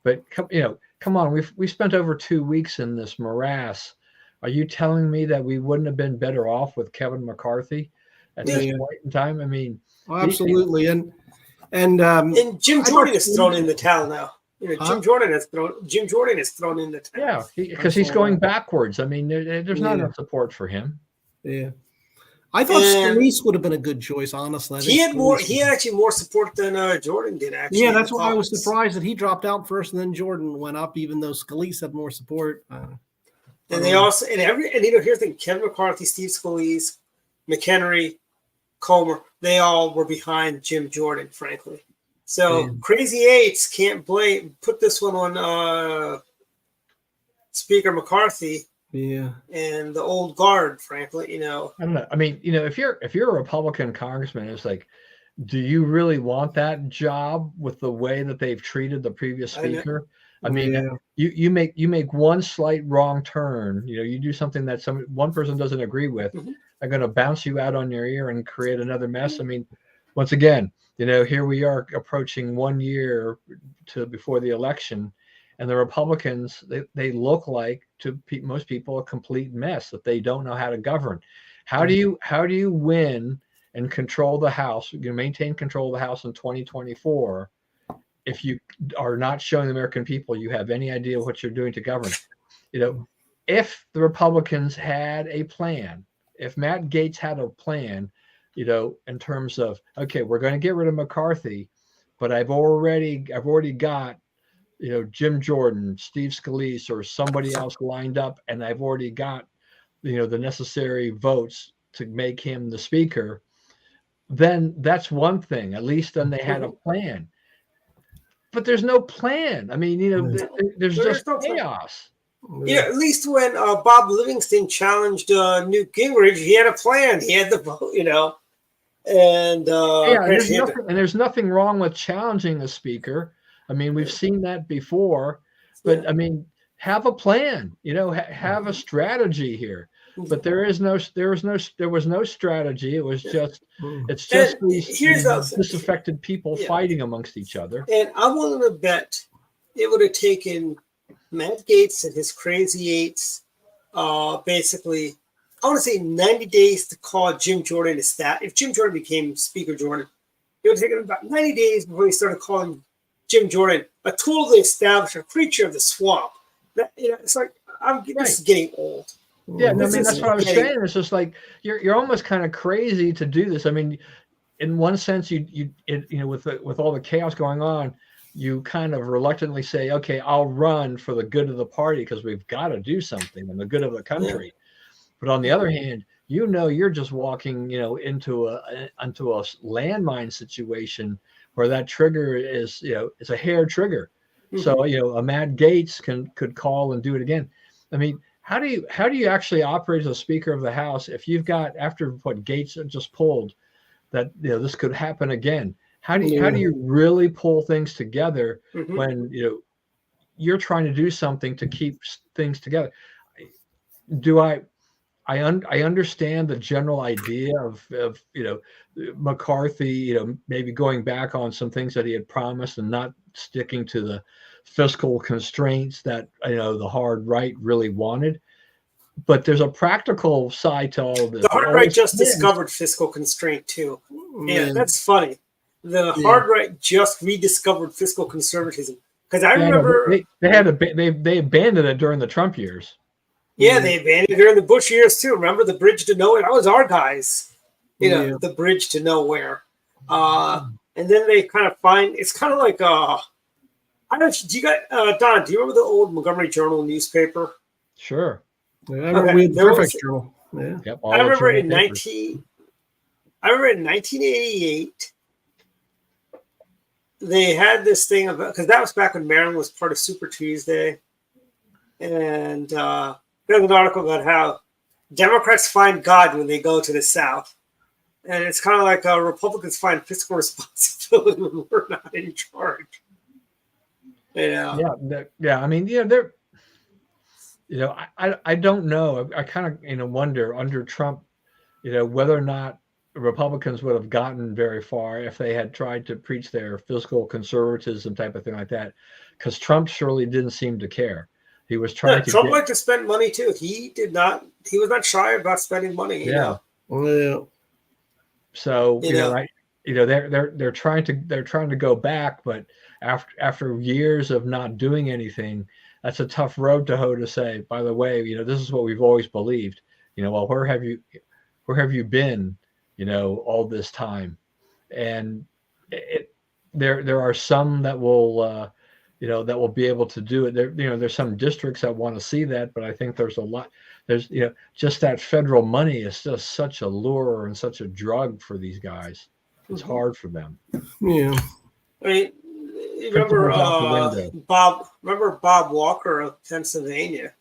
But come on, we spent over 2 weeks in this morass. Are you telling me that we wouldn't have been better off with Kevin McCarthy at this point in time? I mean, absolutely. And Jim Jordan is thrown in the towel now. Jim Jordan is thrown in the towel. Yeah, because he's going backwards. I mean, there's not enough support for him. Yeah. I thought Scalise would have been a good choice, honestly. He had actually more support than Jordan did, actually. Yeah, that's why I was surprised that he dropped out first and then Jordan went up, even though Scalise had more support. And they also here's the thing: Kevin McCarthy, Steve Scalise, McHenry, Comer, they all were behind Jim Jordan, frankly. So Crazy Eights can't put this one on Speaker McCarthy. Yeah, and the old guard, frankly, I don't know. I mean, if you're a Republican congressman, it's like, do you really want that job with the way that they've treated the previous speaker? I mean, you make one slight wrong turn, you do something that one person doesn't agree with, they're going to bounce you out on your ear and create another mess. I mean, once again, here we are approaching 1 year before the election. And the Republicans, they look like, to most people, a complete mess that they don't know how to govern. How do you win and control the House? You maintain control of the House in 2024 if you are not showing the American people you have any idea what you're doing to govern. If the Republicans had a plan, if Matt Gaetz had a plan, in terms of, okay, we're going to get rid of McCarthy, but I've already got Jim Jordan, Steve Scalise, or somebody else lined up, and I've already got, the necessary votes to make him the speaker, then that's one thing. At least then they had a plan. But there's no plan. I mean, there's just no plan. chaos. Yeah, at least when Bob Livingston challenged Newt Gingrich, he had a plan. He had the vote, and there's nothing wrong with challenging the speaker. I mean, we've seen that before, but I mean, have a plan. Have a strategy here. But there was no strategy. It was just these disaffected people fighting amongst each other. And I'm willing to bet it would have taken Matt Gaetz and his crazy eights, basically, I want to say 90 days to call Jim Jordan his staff. If Jim Jordan became Speaker Jordan, it would take him about 90 days before he started calling Jim Jordan a totally established creature of the swamp. It's like this is getting old. Yeah, that's what I was saying. It's just like you're almost kind of crazy to do this. I mean, in one sense, with all the chaos going on, you kind of reluctantly say, okay, I'll run for the good of the party because we've got to do something and the good of the country. Yeah. But on the other hand, you're just walking, into a landmine situation where that trigger is, it's a hair trigger. Mm-hmm. So, a Matt Gaetz could call and do it again. I mean, how do you actually operate as a Speaker of the House if you've got, after what Gaetz just pulled, that this could happen again? How do you really pull things together when you're trying to do something to keep things together? I understand the general idea of McCarthy, maybe going back on some things that he had promised and not sticking to the fiscal constraints that the hard right really wanted. But there's a practical side to all of this. The hard right just discovered fiscal constraint too. Yeah, that's funny. The hard right just rediscovered fiscal conservatism because I remember they abandoned it during the Trump years. Yeah, they abandoned it during the Bush years too. Remember the bridge to nowhere? That was our guys. The bridge to nowhere. And then they kind of find it's kind of like I don't know. Do you guys, Don? Do you remember the old Montgomery Journal newspaper? Sure. Yeah, we had the Fairfax Journal. Yeah. Yep, I remember in 1988. They had this thing about because that was back when Maryland was part of Super Tuesday, and there's an article about how Democrats find God when they go to the South, and it's kind of like Republicans find fiscal responsibility when we're not in charge. Yeah. I mean, they're. I don't know. I kind of wonder under Trump, whether or not Republicans would have gotten very far if they had tried to preach their fiscal conservatism type of thing like that, because Trump surely didn't seem to care. He was trying to. Trump liked to spend money too. He did not. He was not shy about spending money. Yeah. So they're trying to go back, but after years of not doing anything, that's a tough road to hoe to say. By the way, this is what we've always believed. Well, where have you been? All this time, and there are some that will, that will be able to do it. There's some districts that want to see that, but I think there's a lot. There's, just that federal money is just such a lure and such a drug for these guys. It's hard for them. Yeah. I mean, remember Bob Walker of Pennsylvania?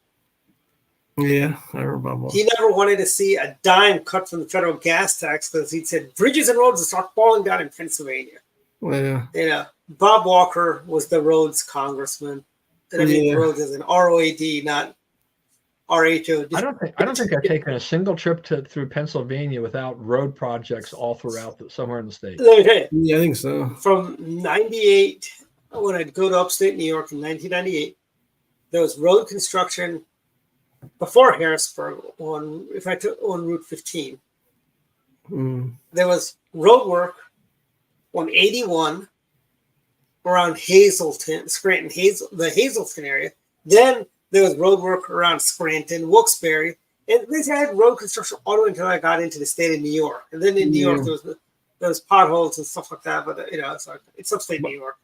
Yeah, I remember Bob Walker. He never wanted to see a dime cut from the federal gas tax because he said bridges and roads will start falling down in Pennsylvania. Yeah. Bob Walker was the roads congressman. And I mean, roads is an ROAD, not RHOD. I don't think I've taken a single trip through Pennsylvania without road projects all throughout somewhere in the state. Yeah, I think so. From 98, when I'd go to upstate New York in 1998, there was road construction before Harrisburg on Route 15. There was road work on 81 around Hazleton, Scranton, the Hazleton area. Then there was road work around Scranton, Wilkes-Barre, and they had road construction all the way until I got into the state of New York. And then in New York, there was potholes and stuff like that. But it's upstate New York.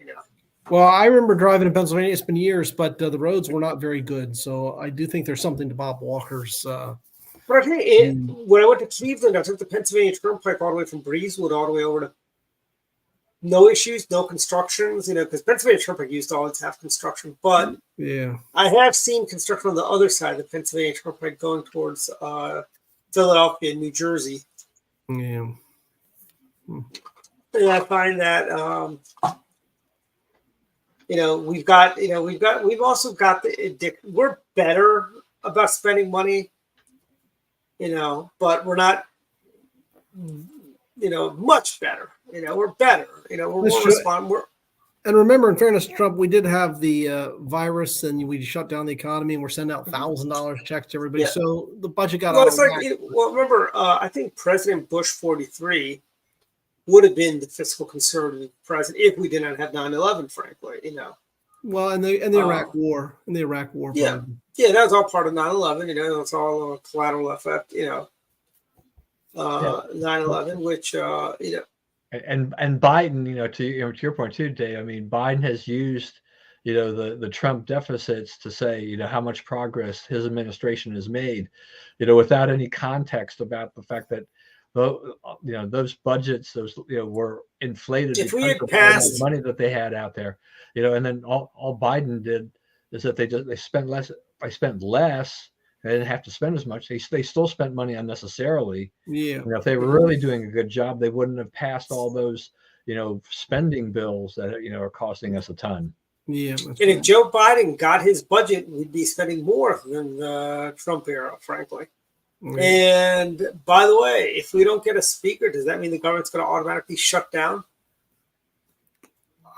Well, I remember driving in Pennsylvania. It's been years, but the roads were not very good. So I do think there's something to Bob Walker's. But I think when I went to Cleveland, I took the Pennsylvania Turnpike all the way from Breezewood all the way over to no issues, no constructions, because Pennsylvania Turnpike used to always have construction. But yeah, I have seen construction on the other side of the Pennsylvania Turnpike going towards Philadelphia and New Jersey. yeah. And I find that we've also got we're better about spending money, but we're not, much better. We're better. We're more responsible. And remember, in fairness to Trump, we did have the virus, and we shut down the economy, and we're sending out $1,000 checks to everybody. Yeah. So the budget got out of whack. Remember, I think President Bush 43 would have been the fiscal conservative president if we did not have 9/11, frankly. Well, and the Iraq War, yeah, that was all part of 9/11. It's all a collateral effect. 9/11, which And Biden, to your point too, Dave. I mean, Biden has used, the Trump deficits to say, how much progress his administration has made, without any context about the fact that, those budgets, were inflated if because of the money that they had out there, and then all Biden did is that they spent less. They spent less. They didn't have to spend as much. They still spent money unnecessarily. Yeah. If they were really doing a good job, they wouldn't have passed all those, spending bills that, are costing us a ton. Yeah. And if Joe Biden got his budget, we'd be spending more than the Trump era, frankly. Yeah. And by the way, if we don't get a speaker, does that mean the government's going to automatically shut down?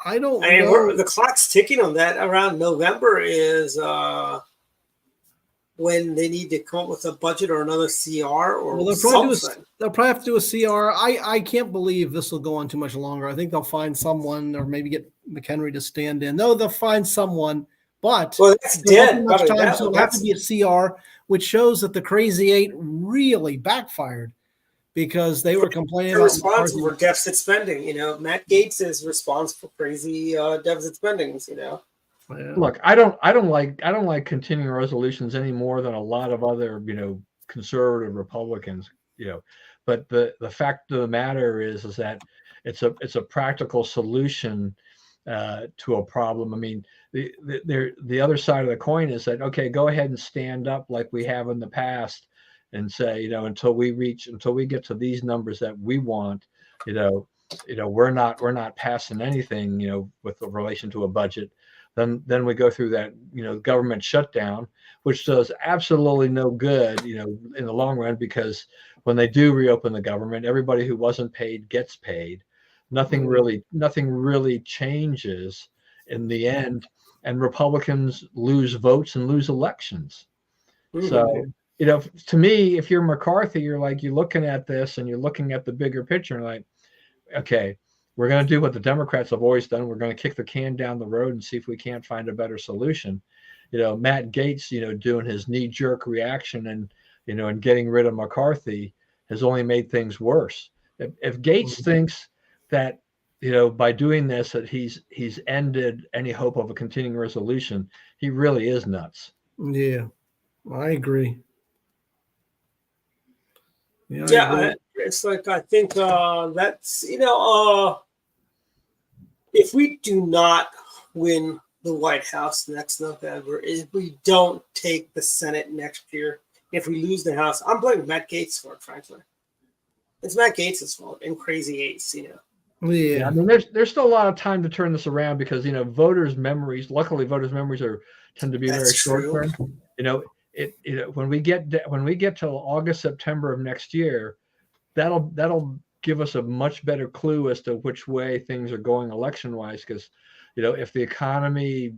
I don't know. The clock's ticking on that. Around November is when they need to come up with a budget or another CR or something. They'll probably have to do a CR. I can't believe this will go on too much longer. I think they'll find someone, or maybe get McHenry to stand in. No, they'll find someone, but that's dead. Much time, so it'll have to be a CR, which shows that the Crazy Eight really backfired because they were complaining about responsible for deficit spending. Matt Gaetz is responsible for crazy deficit spendings. Yeah. Look, I don't like continuing resolutions any more than a lot of other, conservative Republicans, but the fact of the matter is that it's a practical solution to a problem. I mean, the other side of the coin is that, okay, go ahead and stand up like we have in the past and say, until we get to these numbers that we want, we're not passing anything, with relation to a budget. Then we go through that, government shutdown, which does absolutely no good, in the long run, because when they do reopen the government, everybody who wasn't paid gets paid. Nothing really changes in the end, and Republicans lose votes and lose elections. Mm-hmm. So, to me, if you're McCarthy, you're looking at this and you're looking at the bigger picture and like, okay, we're going to do what the Democrats have always done. We're going to kick the can down the road and see if we can't find a better solution. Matt Gaetz, doing his knee-jerk reaction and getting rid of McCarthy has only made things worse. If Gaetz thinks that, by doing this, that he's ended any hope of a continuing resolution, he really is nuts. Yeah, I agree. It's like, I think that's, if we do not win the White House next November, if we don't take the Senate next year, if we lose the House, I'm blaming Matt Gaetz for it, frankly. It's Matt Gaetz' fault and Crazy Eights, Yeah, I mean, there's still a lot of time to turn this around because voters' memories. Luckily, voters' memories tend to be very short term. When we get till August, September of next year, that'll give us a much better clue as to which way things are going election wise. Because if the economy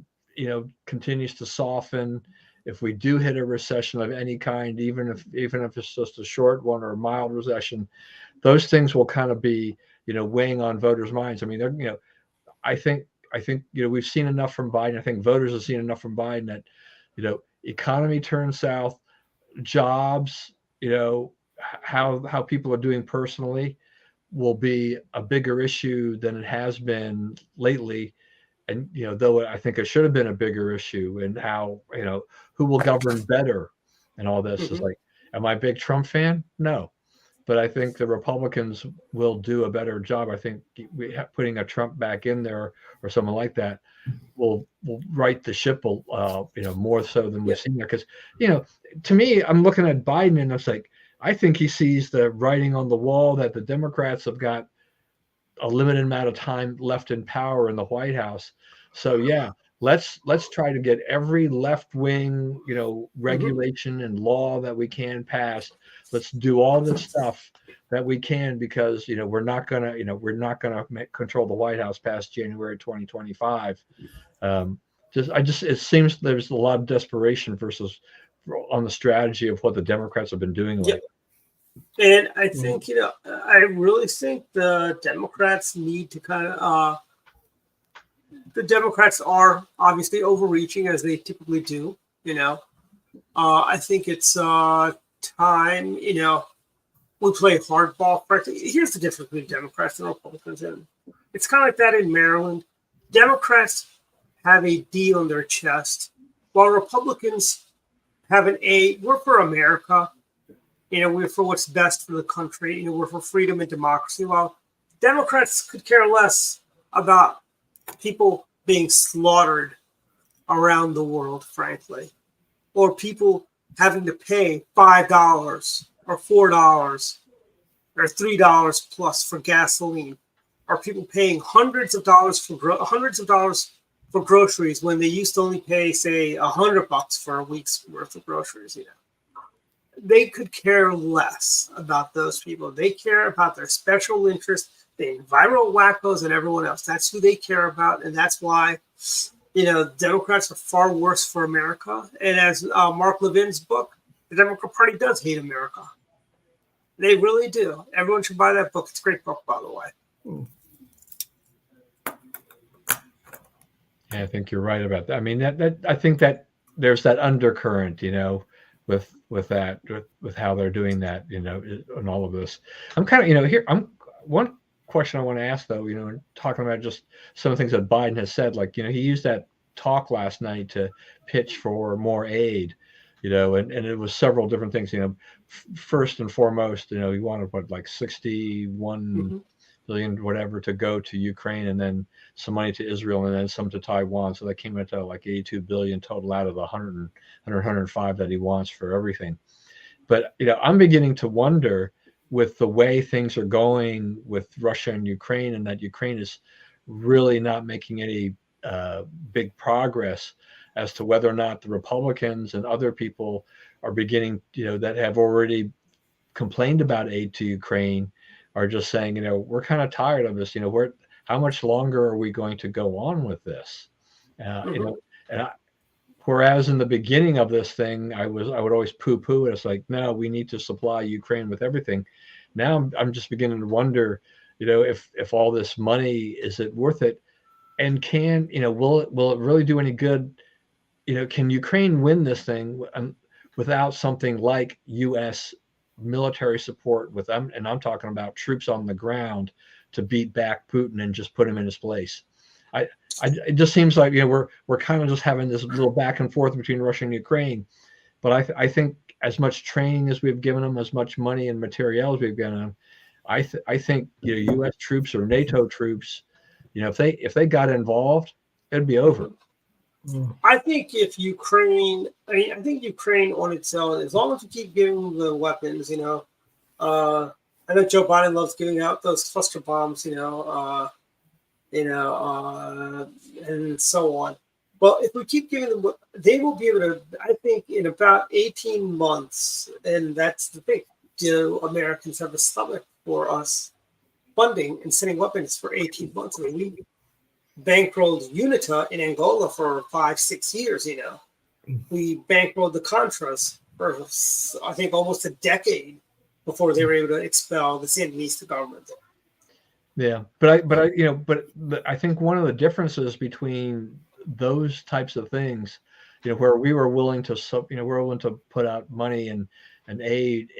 continues to soften, if we do hit a recession of any kind, even if it's just a short one or a mild recession, those things will kind of be weighing on voters' minds. I mean, they're I think we've seen enough from Biden. I think voters have seen enough from Biden that economy turns south, jobs, how people are doing personally will be a bigger issue than it has been lately. and though I think it should have been a bigger issue, and how who will govern better, and all this is like, am I a big Trump fan? No, but I think the Republicans will do a better job. I think putting a Trump back in there or someone like that will right the ship, more so than we've seen there. Because to me, I'm looking at Biden and it's like, I think he sees the writing on the wall that the Democrats have got a limited amount of time left in power in the White House. So yeah, let's try to get every left wing, regulation and law that we can pass. Let's do all this stuff that we can, because we're not gonna control the White House past January 2025. It seems there's a lot of desperation versus on the strategy of what the Democrats have been doing lately. And I think, I really think the Democrats need to the Democrats are obviously overreaching, as they typically do, I think it's time, we play hardball. Frankly, here's the difference between Democrats and Republicans. And it's kind of like that in Maryland. Democrats have a D on their chest, while Republicans have an A. We're for America. We're for what's best for the country. We're for freedom and democracy. While Democrats could care less about people being slaughtered around the world, frankly, or people having to pay $5 or $4 or $3 plus for gasoline, or people paying hundreds of dollars for groceries when they used to only pay, say, $100 for a week's worth of groceries. They could care less about those people. They care about their special interests, the environmental wackos, and everyone else. That's who they care about, and that's why, Democrats are far worse for America. And as Mark Levin's book, the Democrat Party does hate America. They really do. Everyone should buy that book. It's a great book, by the way. Yeah, I think you're right about that. I mean, I think that there's that undercurrent, with how they're doing that, and all of this. I'm kind of, here. One question I want to ask though, talking about just some of the things that Biden has said, like, he used that talk last night to pitch for more aid, and it was several different things. First and foremost, he wanted like 61 billion whatever to go to Ukraine, and then some money to Israel, and then some to Taiwan. So that came into like 82 billion total out of the 105 that he wants for everything. But I'm beginning to wonder, with the way things are going with Russia and Ukraine, and that Ukraine is really not making any big progress, as to whether or not the Republicans and other people are beginning, that have already complained about aid to Ukraine, are just saying, we're kind of tired of this. How much longer are we going to go on with this? Whereas in the beginning of this thing, I would always poo-poo it. It's like, no, we need to supply Ukraine with everything. Now I'm just beginning to wonder, if all this money, is it worth it? And will it really do any good? Can Ukraine win this thing without something like U.S. military support with them? And I'm talking about troops on the ground to beat back Putin and just put him in his place. It just seems like we're kind of just having this little back and forth between Russia and Ukraine. But I think as much training as we've given them, as much money and material as we've given them, I think U.S. troops or NATO troops, if they got involved, it'd be over. I think I think Ukraine on its own, as long as we keep giving them the weapons, I know Joe Biden loves giving out those cluster bombs, and so on. Well, if we keep giving them, they will be able to, I think, in about 18 months, and that's the thing, Americans have a stomach for us funding and sending weapons for 18 months. I mean, we bankrolled UNITA in Angola for 5-6 years, We bankrolled the Contras for, I think, almost a decade before they were able to expel the Sandinista government. Yeah, but I think one of the differences between those types of things, where we were willing to put out money and aid,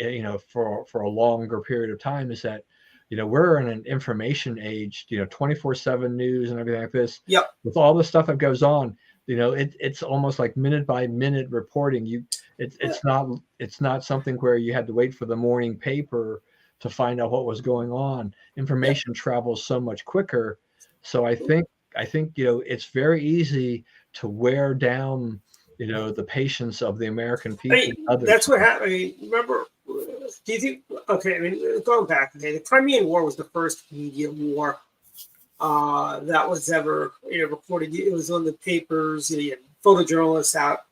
for a longer period of time, is that we're in an information age, 24/7 news and everything like this. Yep. With all the stuff that goes on, it's almost like minute by minute reporting. It's not something where you had to wait for the morning paper to find out what was going on. Information travels so much quicker. So I think it's very easy to wear down the patience of the American people. That's what happened. Remember, do you think, okay, going back, the Crimean War was the first media war that was ever, reported. It was on the papers, you had photojournalists out,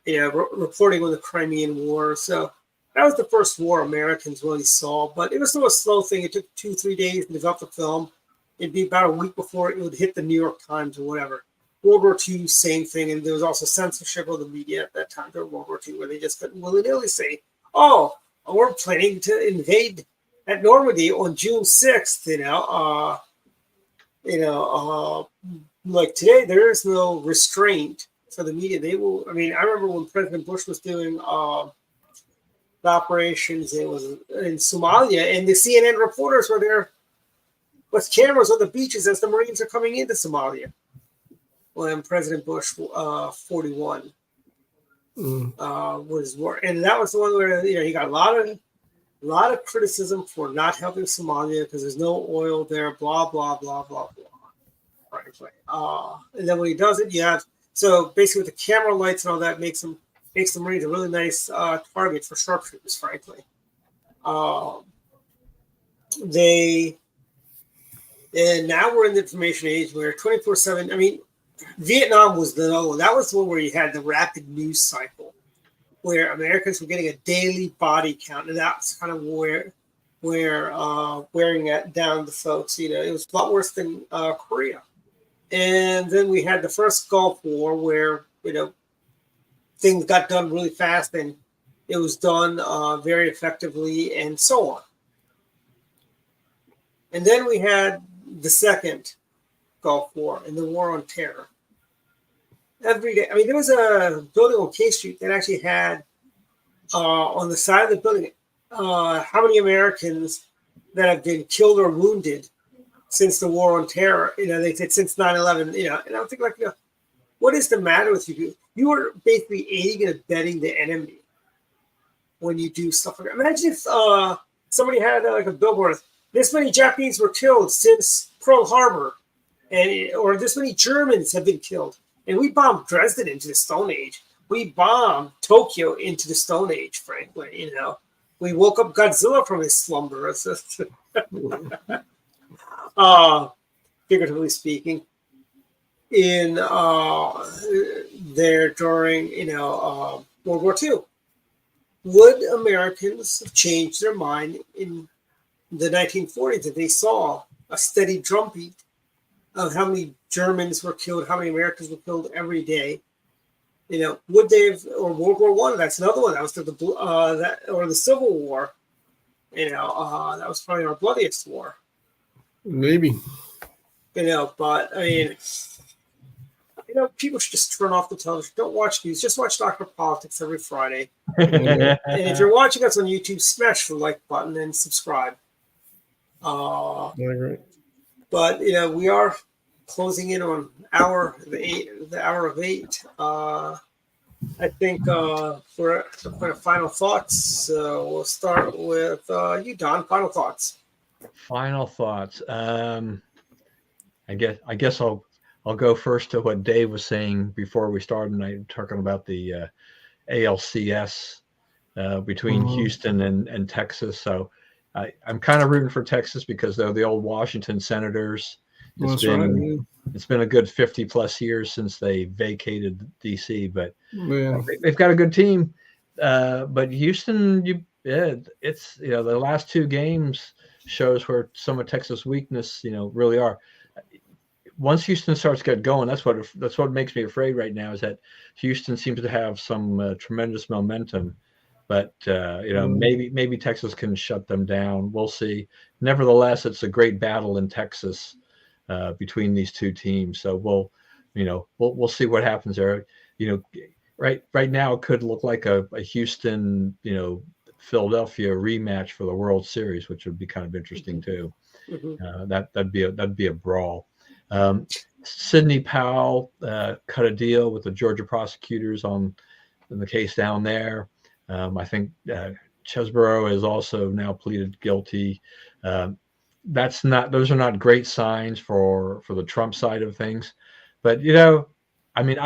reporting on the Crimean War. So that was the first war Americans really saw, but it was still a slow thing. It took 2-3 days to develop the film. It'd be about a week before it would hit the New York Times or whatever. World War II, same thing. And there was also censorship of the media at that time during World War II, where they just couldn't willy-nilly say, oh, we're planning to invade at Normandy on June 6th, like today, there is no restraint for the media. They will, I remember when President Bush was doing the operations, it was in Somalia, and the CNN reporters were there with cameras on the beaches as the Marines are coming into Somalia. When President Bush 41 was war, and that was the one where he got a lot of criticism for not helping Somalia because there's no oil there, blah blah blah blah blah. Frankly, and then when he does it, so basically with the camera lights and all that makes the Marines a really nice target for sharpshooters. Frankly, and now we're in the information age where 24/7. Vietnam was the other one. That was the one where you had the rapid news cycle, where Americans were getting a daily body count, and that's kind of where wearing that down the folks. It was a lot worse than Korea. And then we had the first Gulf War, where things got done really fast, and it was done very effectively, and so on. And then we had the second Gulf War and the War on Terror. Every day, there was a building on K Street that actually had on the side of the building how many Americans that have been killed or wounded since the War on Terror. They said since 9/11. And I'm thinking, what is the matter with you? You are basically aiding and abetting the enemy when you do stuff like that. Imagine if somebody had a billboard. This many Japanese were killed since Pearl Harbor. Or this many Germans have been killed. And we bombed Dresden into the Stone Age. We bombed Tokyo into the Stone Age, frankly. We woke up Godzilla from his slumber. Figuratively speaking. In there during, World War II. Would Americans have changed their mind in the 1940s if they saw a steady drumbeat of how many Germans were killed, how many Americans were killed every day? Would they have, or World War I? That's another one. That was the Civil War. That was probably our bloodiest war. Maybe. But people should just turn off the television. Don't watch news. Just watch Dr. Politics every Friday. And if you're watching us on YouTube, smash the like button and subscribe. Right. But we are closing in on the hour of 8. I think for final thoughts, we'll start with you, Don. Final thoughts. Final thoughts. I guess I'll go first to what Dave was saying before we started tonight, talking about the ALCS between Houston and Texas. So I'm kind of rooting for Texas because they're the old Washington Senators. It's been a good 50 plus years since they vacated DC, but they've got a good team. But Houston, it's the last 2 games shows where some of Texas' weakness, really are. Once Houston starts to get going, that's what makes me afraid right now, is that Houston seems to have some tremendous momentum. But maybe Texas can shut them down. We'll see. Nevertheless, it's a great battle in Texas between these 2 teams. So we'll see what happens there. Right now it could look like a Houston Philadelphia rematch for the World Series, which would be kind of interesting too. That'd be a brawl. Sidney Powell cut a deal with the Georgia prosecutors in the case down there. I think Chesborough has also now pleaded guilty. Those are not great signs for the Trump side of things. But I mean,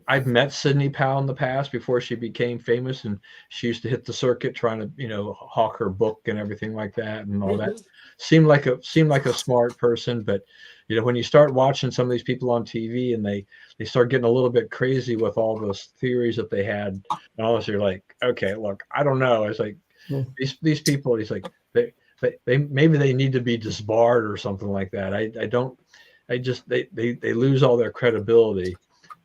I've met Sidney Powell in the past before she became famous, and she used to hit the circuit trying to hawk her book and everything like that and all that. Seemed like a smart person, but when you start watching some of these people on TV and they start getting a little bit crazy with all those theories that they had and all this, you're like, okay, look, I don't know. It's like these people. He's like they maybe they need to be disbarred or something like that. They lose all their credibility.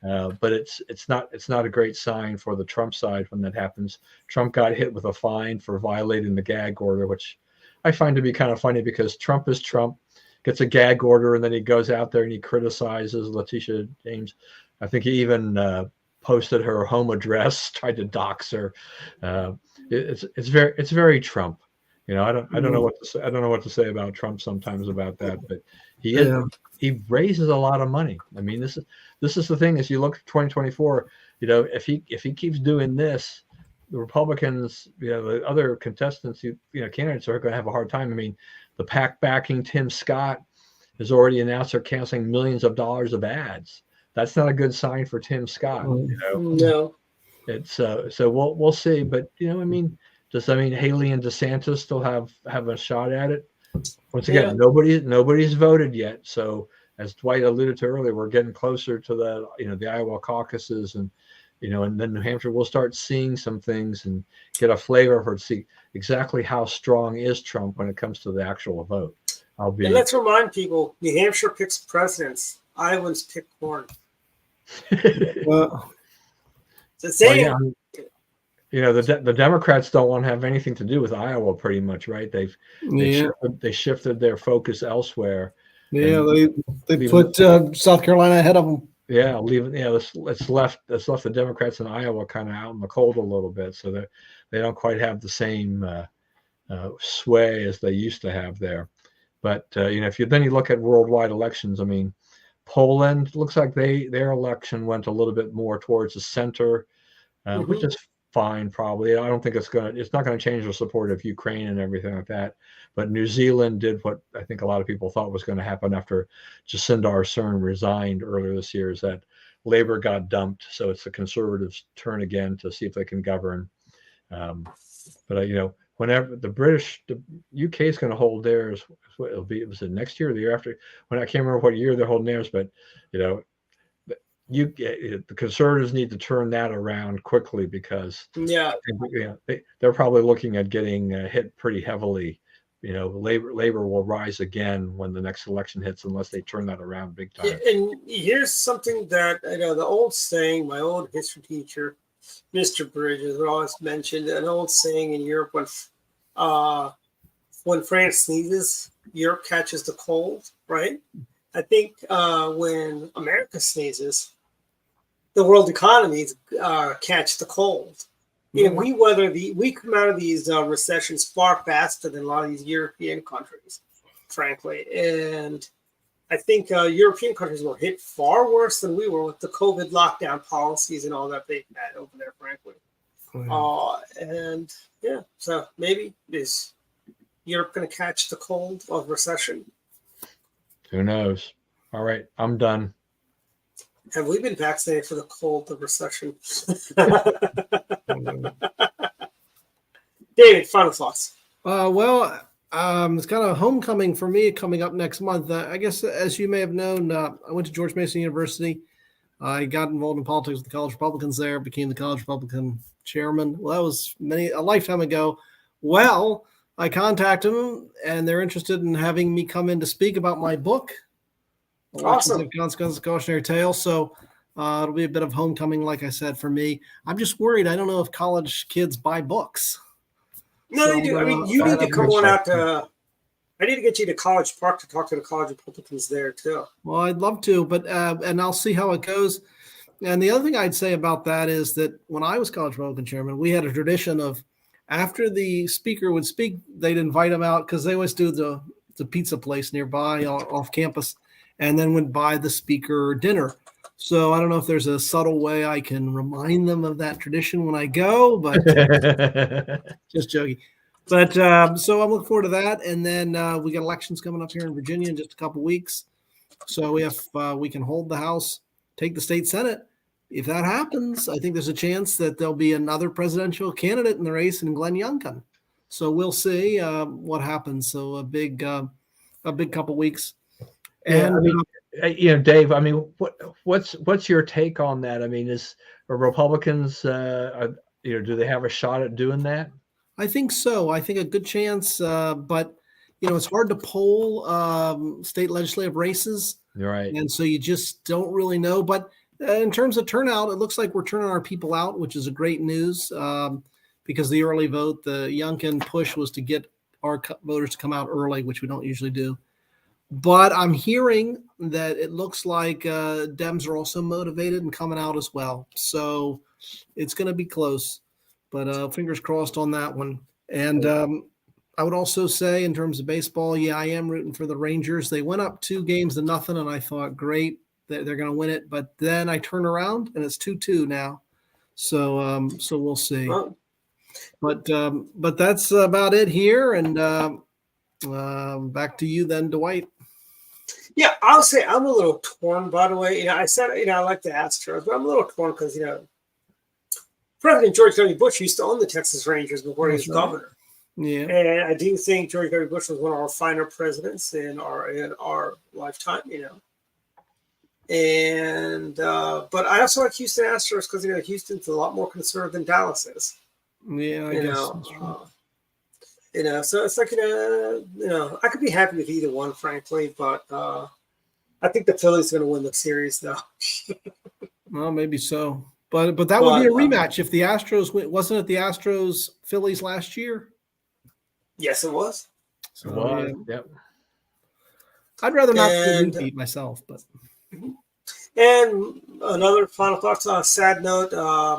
But it's not a great sign for the Trump side when that happens. Trump got hit with a fine for violating the gag order, which I find to be kind of funny because Trump is Trump, gets a gag order, and then he goes out there and he criticizes Letitia James. I think he even posted her home address, tried to dox her. It's very Trump. I don't know what to say. I don't know what to say about Trump sometimes about that, but he raises a lot of money. I mean, this is the thing. As you look at 2024, if he keeps doing this, the Republicans, the other contestants, candidates are going to have a hard time. I mean, the PAC backing Tim Scott has already announced they're canceling millions of dollars of ads. That's not a good sign for Tim Scott. No. It's so we'll see. But I mean, does that mean Haley and DeSantis still have a shot at it? Once again, nobody's voted yet. So as Dwight alluded to earlier, we're getting closer to the Iowa caucuses, and and then New Hampshire. We'll start seeing some things and get a flavor for see exactly how strong is Trump when it comes to the actual vote. And let's remind people: New Hampshire picks presidents, Iowans pick corn. Well, It's the same. The Democrats don't want to have anything to do with Iowa, pretty much, right? They shifted their focus elsewhere. Yeah, they put South Carolina ahead of them. Yeah, it's left the Democrats in Iowa kind of out in the cold a little bit, so they don't quite have the same sway as they used to have there. But if you look at worldwide elections, I mean, Poland looks like their election went a little bit more towards the center, which is fine, probably. I don't think it's not going to change the support of Ukraine and everything like that. But New Zealand did what I think a lot of people thought was going to happen after Jacinda Ardern resigned earlier this year, is that Labour got dumped. So it's the Conservatives' turn again to see if they can govern. But whenever the UK is going to hold theirs, what it'll be, was it next year or the year after? When I can't remember what year they're holding theirs, but the Conservatives need to turn that around quickly because they're probably looking at getting hit pretty heavily. Labor will rise again when the next election hits unless they turn that around big time. And here's something that I know, the old saying, my old history teacher, Mr. Bridges, would always mention an old saying in Europe: when France sneezes, Europe catches the cold, right? I think when America sneezes, the world economies catch the cold. We come out of these recessions far faster than a lot of these European countries, frankly. And I think European countries were hit far worse than we were with the COVID lockdown policies and all that they've had over there, frankly. So maybe is Europe going to catch the cold of recession? Who knows? All right, I'm done. Have we been vaccinated for the cold of recession? David, final thoughts. It's kind of homecoming for me coming up next month. I guess, as you may have known, I went to George Mason University. I got involved in politics with the College Republicans there, became the College Republican chairman. Well, that was a lifetime ago. Well, I contacted them, and they're interested in having me come in to speak about my book. Awesome. Consequences, Cautionary Tale. So it'll be a bit of homecoming, like I said, for me. I'm just worried. I don't know if college kids buy books. No, they do. I mean, you need to come on out to. I need to get you to College Park to talk to the College Republicans there too. Well, I'd love to, but and I'll see how it goes. And the other thing I'd say about that is that when I was College Republican chairman, we had a tradition of after the speaker would speak, they'd invite him out because they always do the pizza place nearby off campus, and then would buy the speaker dinner. So I don't know if there's a subtle way I can remind them of that tradition when I go, but just joking. But so I'm looking forward to that. And then we got elections coming up here in Virginia in just a couple weeks. So if we can hold the House, take the state Senate, if that happens, I think there's a chance that there'll be another presidential candidate in the race in Glenn Youngkin. So we'll see what happens. So a big couple weeks. And Dave, I mean, what's your take on that? I mean, are Republicans, do they have a shot at doing that? I think so. I think a good chance, but it's hard to poll state legislative races, right? And so you just don't really know. But in terms of turnout, it looks like we're turning our people out, which is a great news because the early vote, the Youngkin push was to get our voters to come out early, which we don't usually do. But I'm hearing that it looks like Dems are also motivated and coming out as well. So it's going to be close, but fingers crossed on that one. And I would also say in terms of baseball, I am rooting for the Rangers. They went up 2-0, and I thought, great, they're going to win it. But then I turn around, and it's 2-2 now. So we'll see. Oh. But that's about it here. And back to you then, Dwight. Yeah, I'll say I'm a little torn, by the way. I said, I like the Astros, but I'm a little torn because, President George W. Bush used to own the Texas Rangers before he was governor. Yeah. And I do think George W. Bush was one of our finer presidents in our lifetime, And, but I also like Houston Astros because, Houston's a lot more conservative than Dallas is. Yeah, I guess that's true. So it's like, I could be happy with either one, frankly, but I think the Phillies are going to win the series, though. Well, maybe so. But that would be a rematch if the Astros win. Wasn't it the Astros Phillies last year? Yes, it was. So, Yep. I'd rather not repeat myself, but. And another final thoughts on a sad note,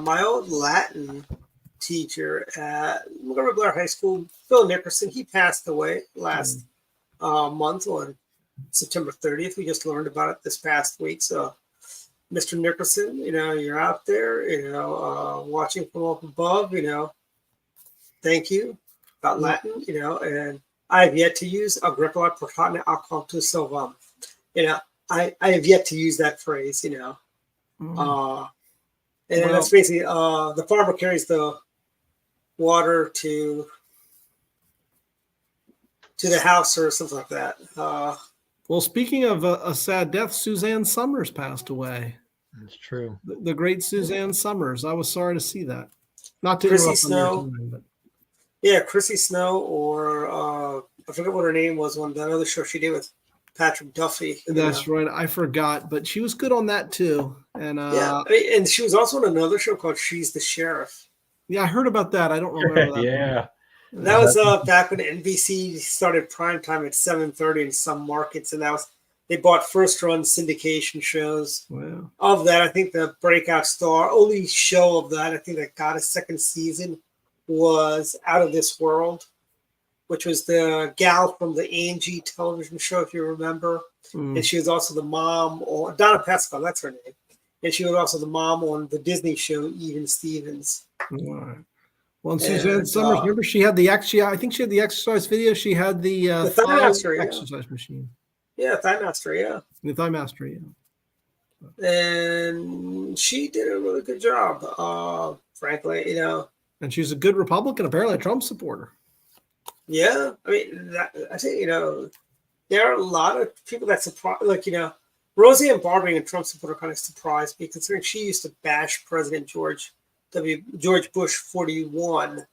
my old Latin teacher at Montgomery Blair High School, Phil Nickerson, he passed away last month on September 30th. We just learned about it this past week. So, Mr. Nickerson, you're out there, watching from up above, thank you about Latin, and I have yet to use Agricola Protane Alcantu Silvam. I have yet to use that phrase, and that's basically the farmer carries the water to the house or something like that. Well, speaking of a sad death, Suzanne Summers passed away. That's true. The great Suzanne Summers. I was sorry to see that. Not to Chrissy interrupt on your Snow. time, but. Yeah, Chrissy Snow, or I forget what her name was on that other show she did with Patrick Duffy. That's right. I forgot, but she was good on that too. And and she was also on another show called She's the Sheriff. Yeah, I heard about that. I don't remember that. Yeah. That was back when NBC started primetime at 7:30 in some markets, and they bought first-run syndication shows. Wow. Of that, I think the breakout star, only show of that, I think that got a second season, was Out of This World, which was the gal from the Angie television show, if you remember. And she was also the mom, or Donna Pesco, that's her name. And she was also the mom on the Disney show, Even Stevens. All right. Well, and Suzanne Summers, remember she had I think she had the exercise video. She had the Thigh Master exercise machine. Yeah, Thigh Master, yeah. The Thigh Master, yeah. And she did a really good job, frankly, And she's a good Republican, apparently a Trump supporter. Yeah, I mean, I think, there are a lot of people that surprise, like, Rosie and Barbie and Trump supporter kind of surprised me, considering she used to bash President George Bush 41.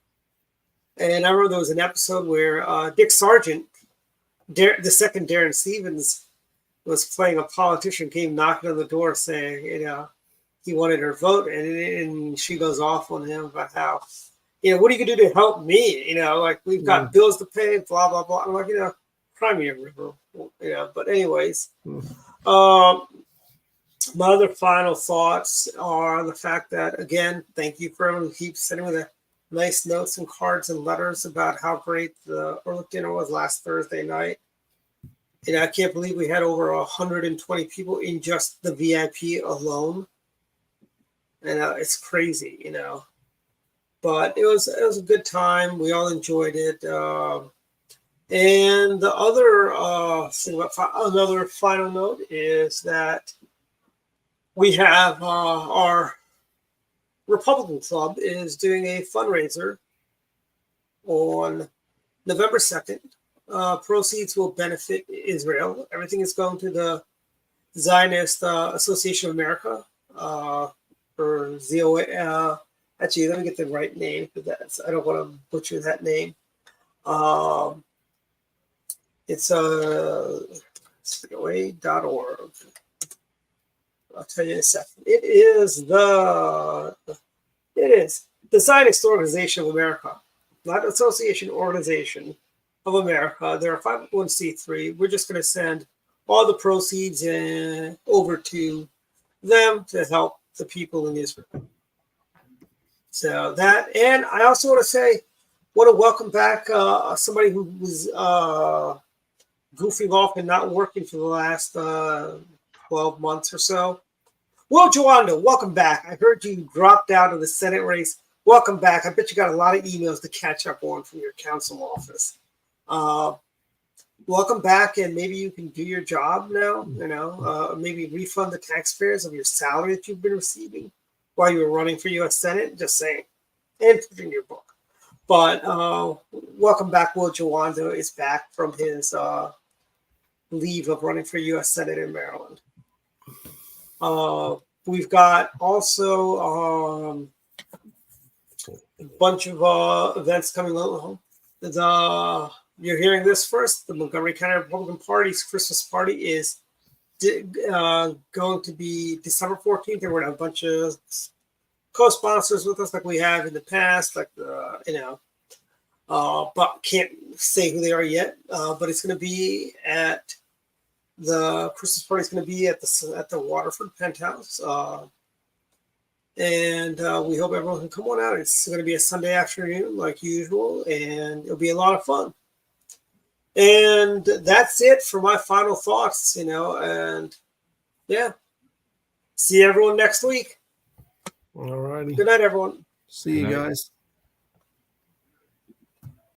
And I remember there was an episode where Dick Sargent, the second Darren Stevens, was playing a politician, came knocking on the door saying, he wanted her vote. And she goes off on him about how, what are you going to do to help me? Like, we've got bills to pay, blah, blah, blah. I'm like, cry me a river, But anyways, my other final thoughts are the fact that, again, thank you for everyone who keeps sending me the nice notes and cards and letters about how great the Earth dinner was last Thursday night. And I can't believe we had over 120 people in just the VIP alone. And it's crazy, you know. But it was a good time. We all enjoyed it. And the other another final note is that we have our Republican Club is doing a fundraiser on November 2nd. Proceeds will benefit Israel. Everything is going to the Zionist Association of America, or ZOA. Actually, let me get the right name for that. I don't want to butcher that name. It's ZOA.org. I'll tell you in a second. It is the Zionist Organization of America, not Association, Organization of America. They're a 501c3. We're just going to send all the proceeds over to them to help the people in Israel. So that, and I also want to welcome back somebody who was goofing off and not working for the last 12 months or so. Will Jawando, welcome back. I heard you dropped out of the Senate race. Welcome back. I bet you got a lot of emails to catch up on from your council office. Welcome back, and maybe you can do your job now, you know, maybe refund the taxpayers of your salary that you've been receiving while you were running for U.S. Senate, just saying, and put it in your book. But welcome back. Will Jawando is back from his leave of running for U.S. Senate in Maryland. We've got also a bunch of events coming along. You're hearing this first. The Montgomery County Republican Party's Christmas party is going to be December 14th. And we're going to have a bunch of co-sponsors with us like we have in the past, like, but can't say who they are yet. But it's going to be at the Christmas party is going to be at the Waterford Penthouse. And we hope everyone can come on out. It's going to be a Sunday afternoon like usual, and it'll be a lot of fun. And that's it for my final thoughts, you know, and yeah. See everyone next week. All righty. Good night, everyone. See you guys.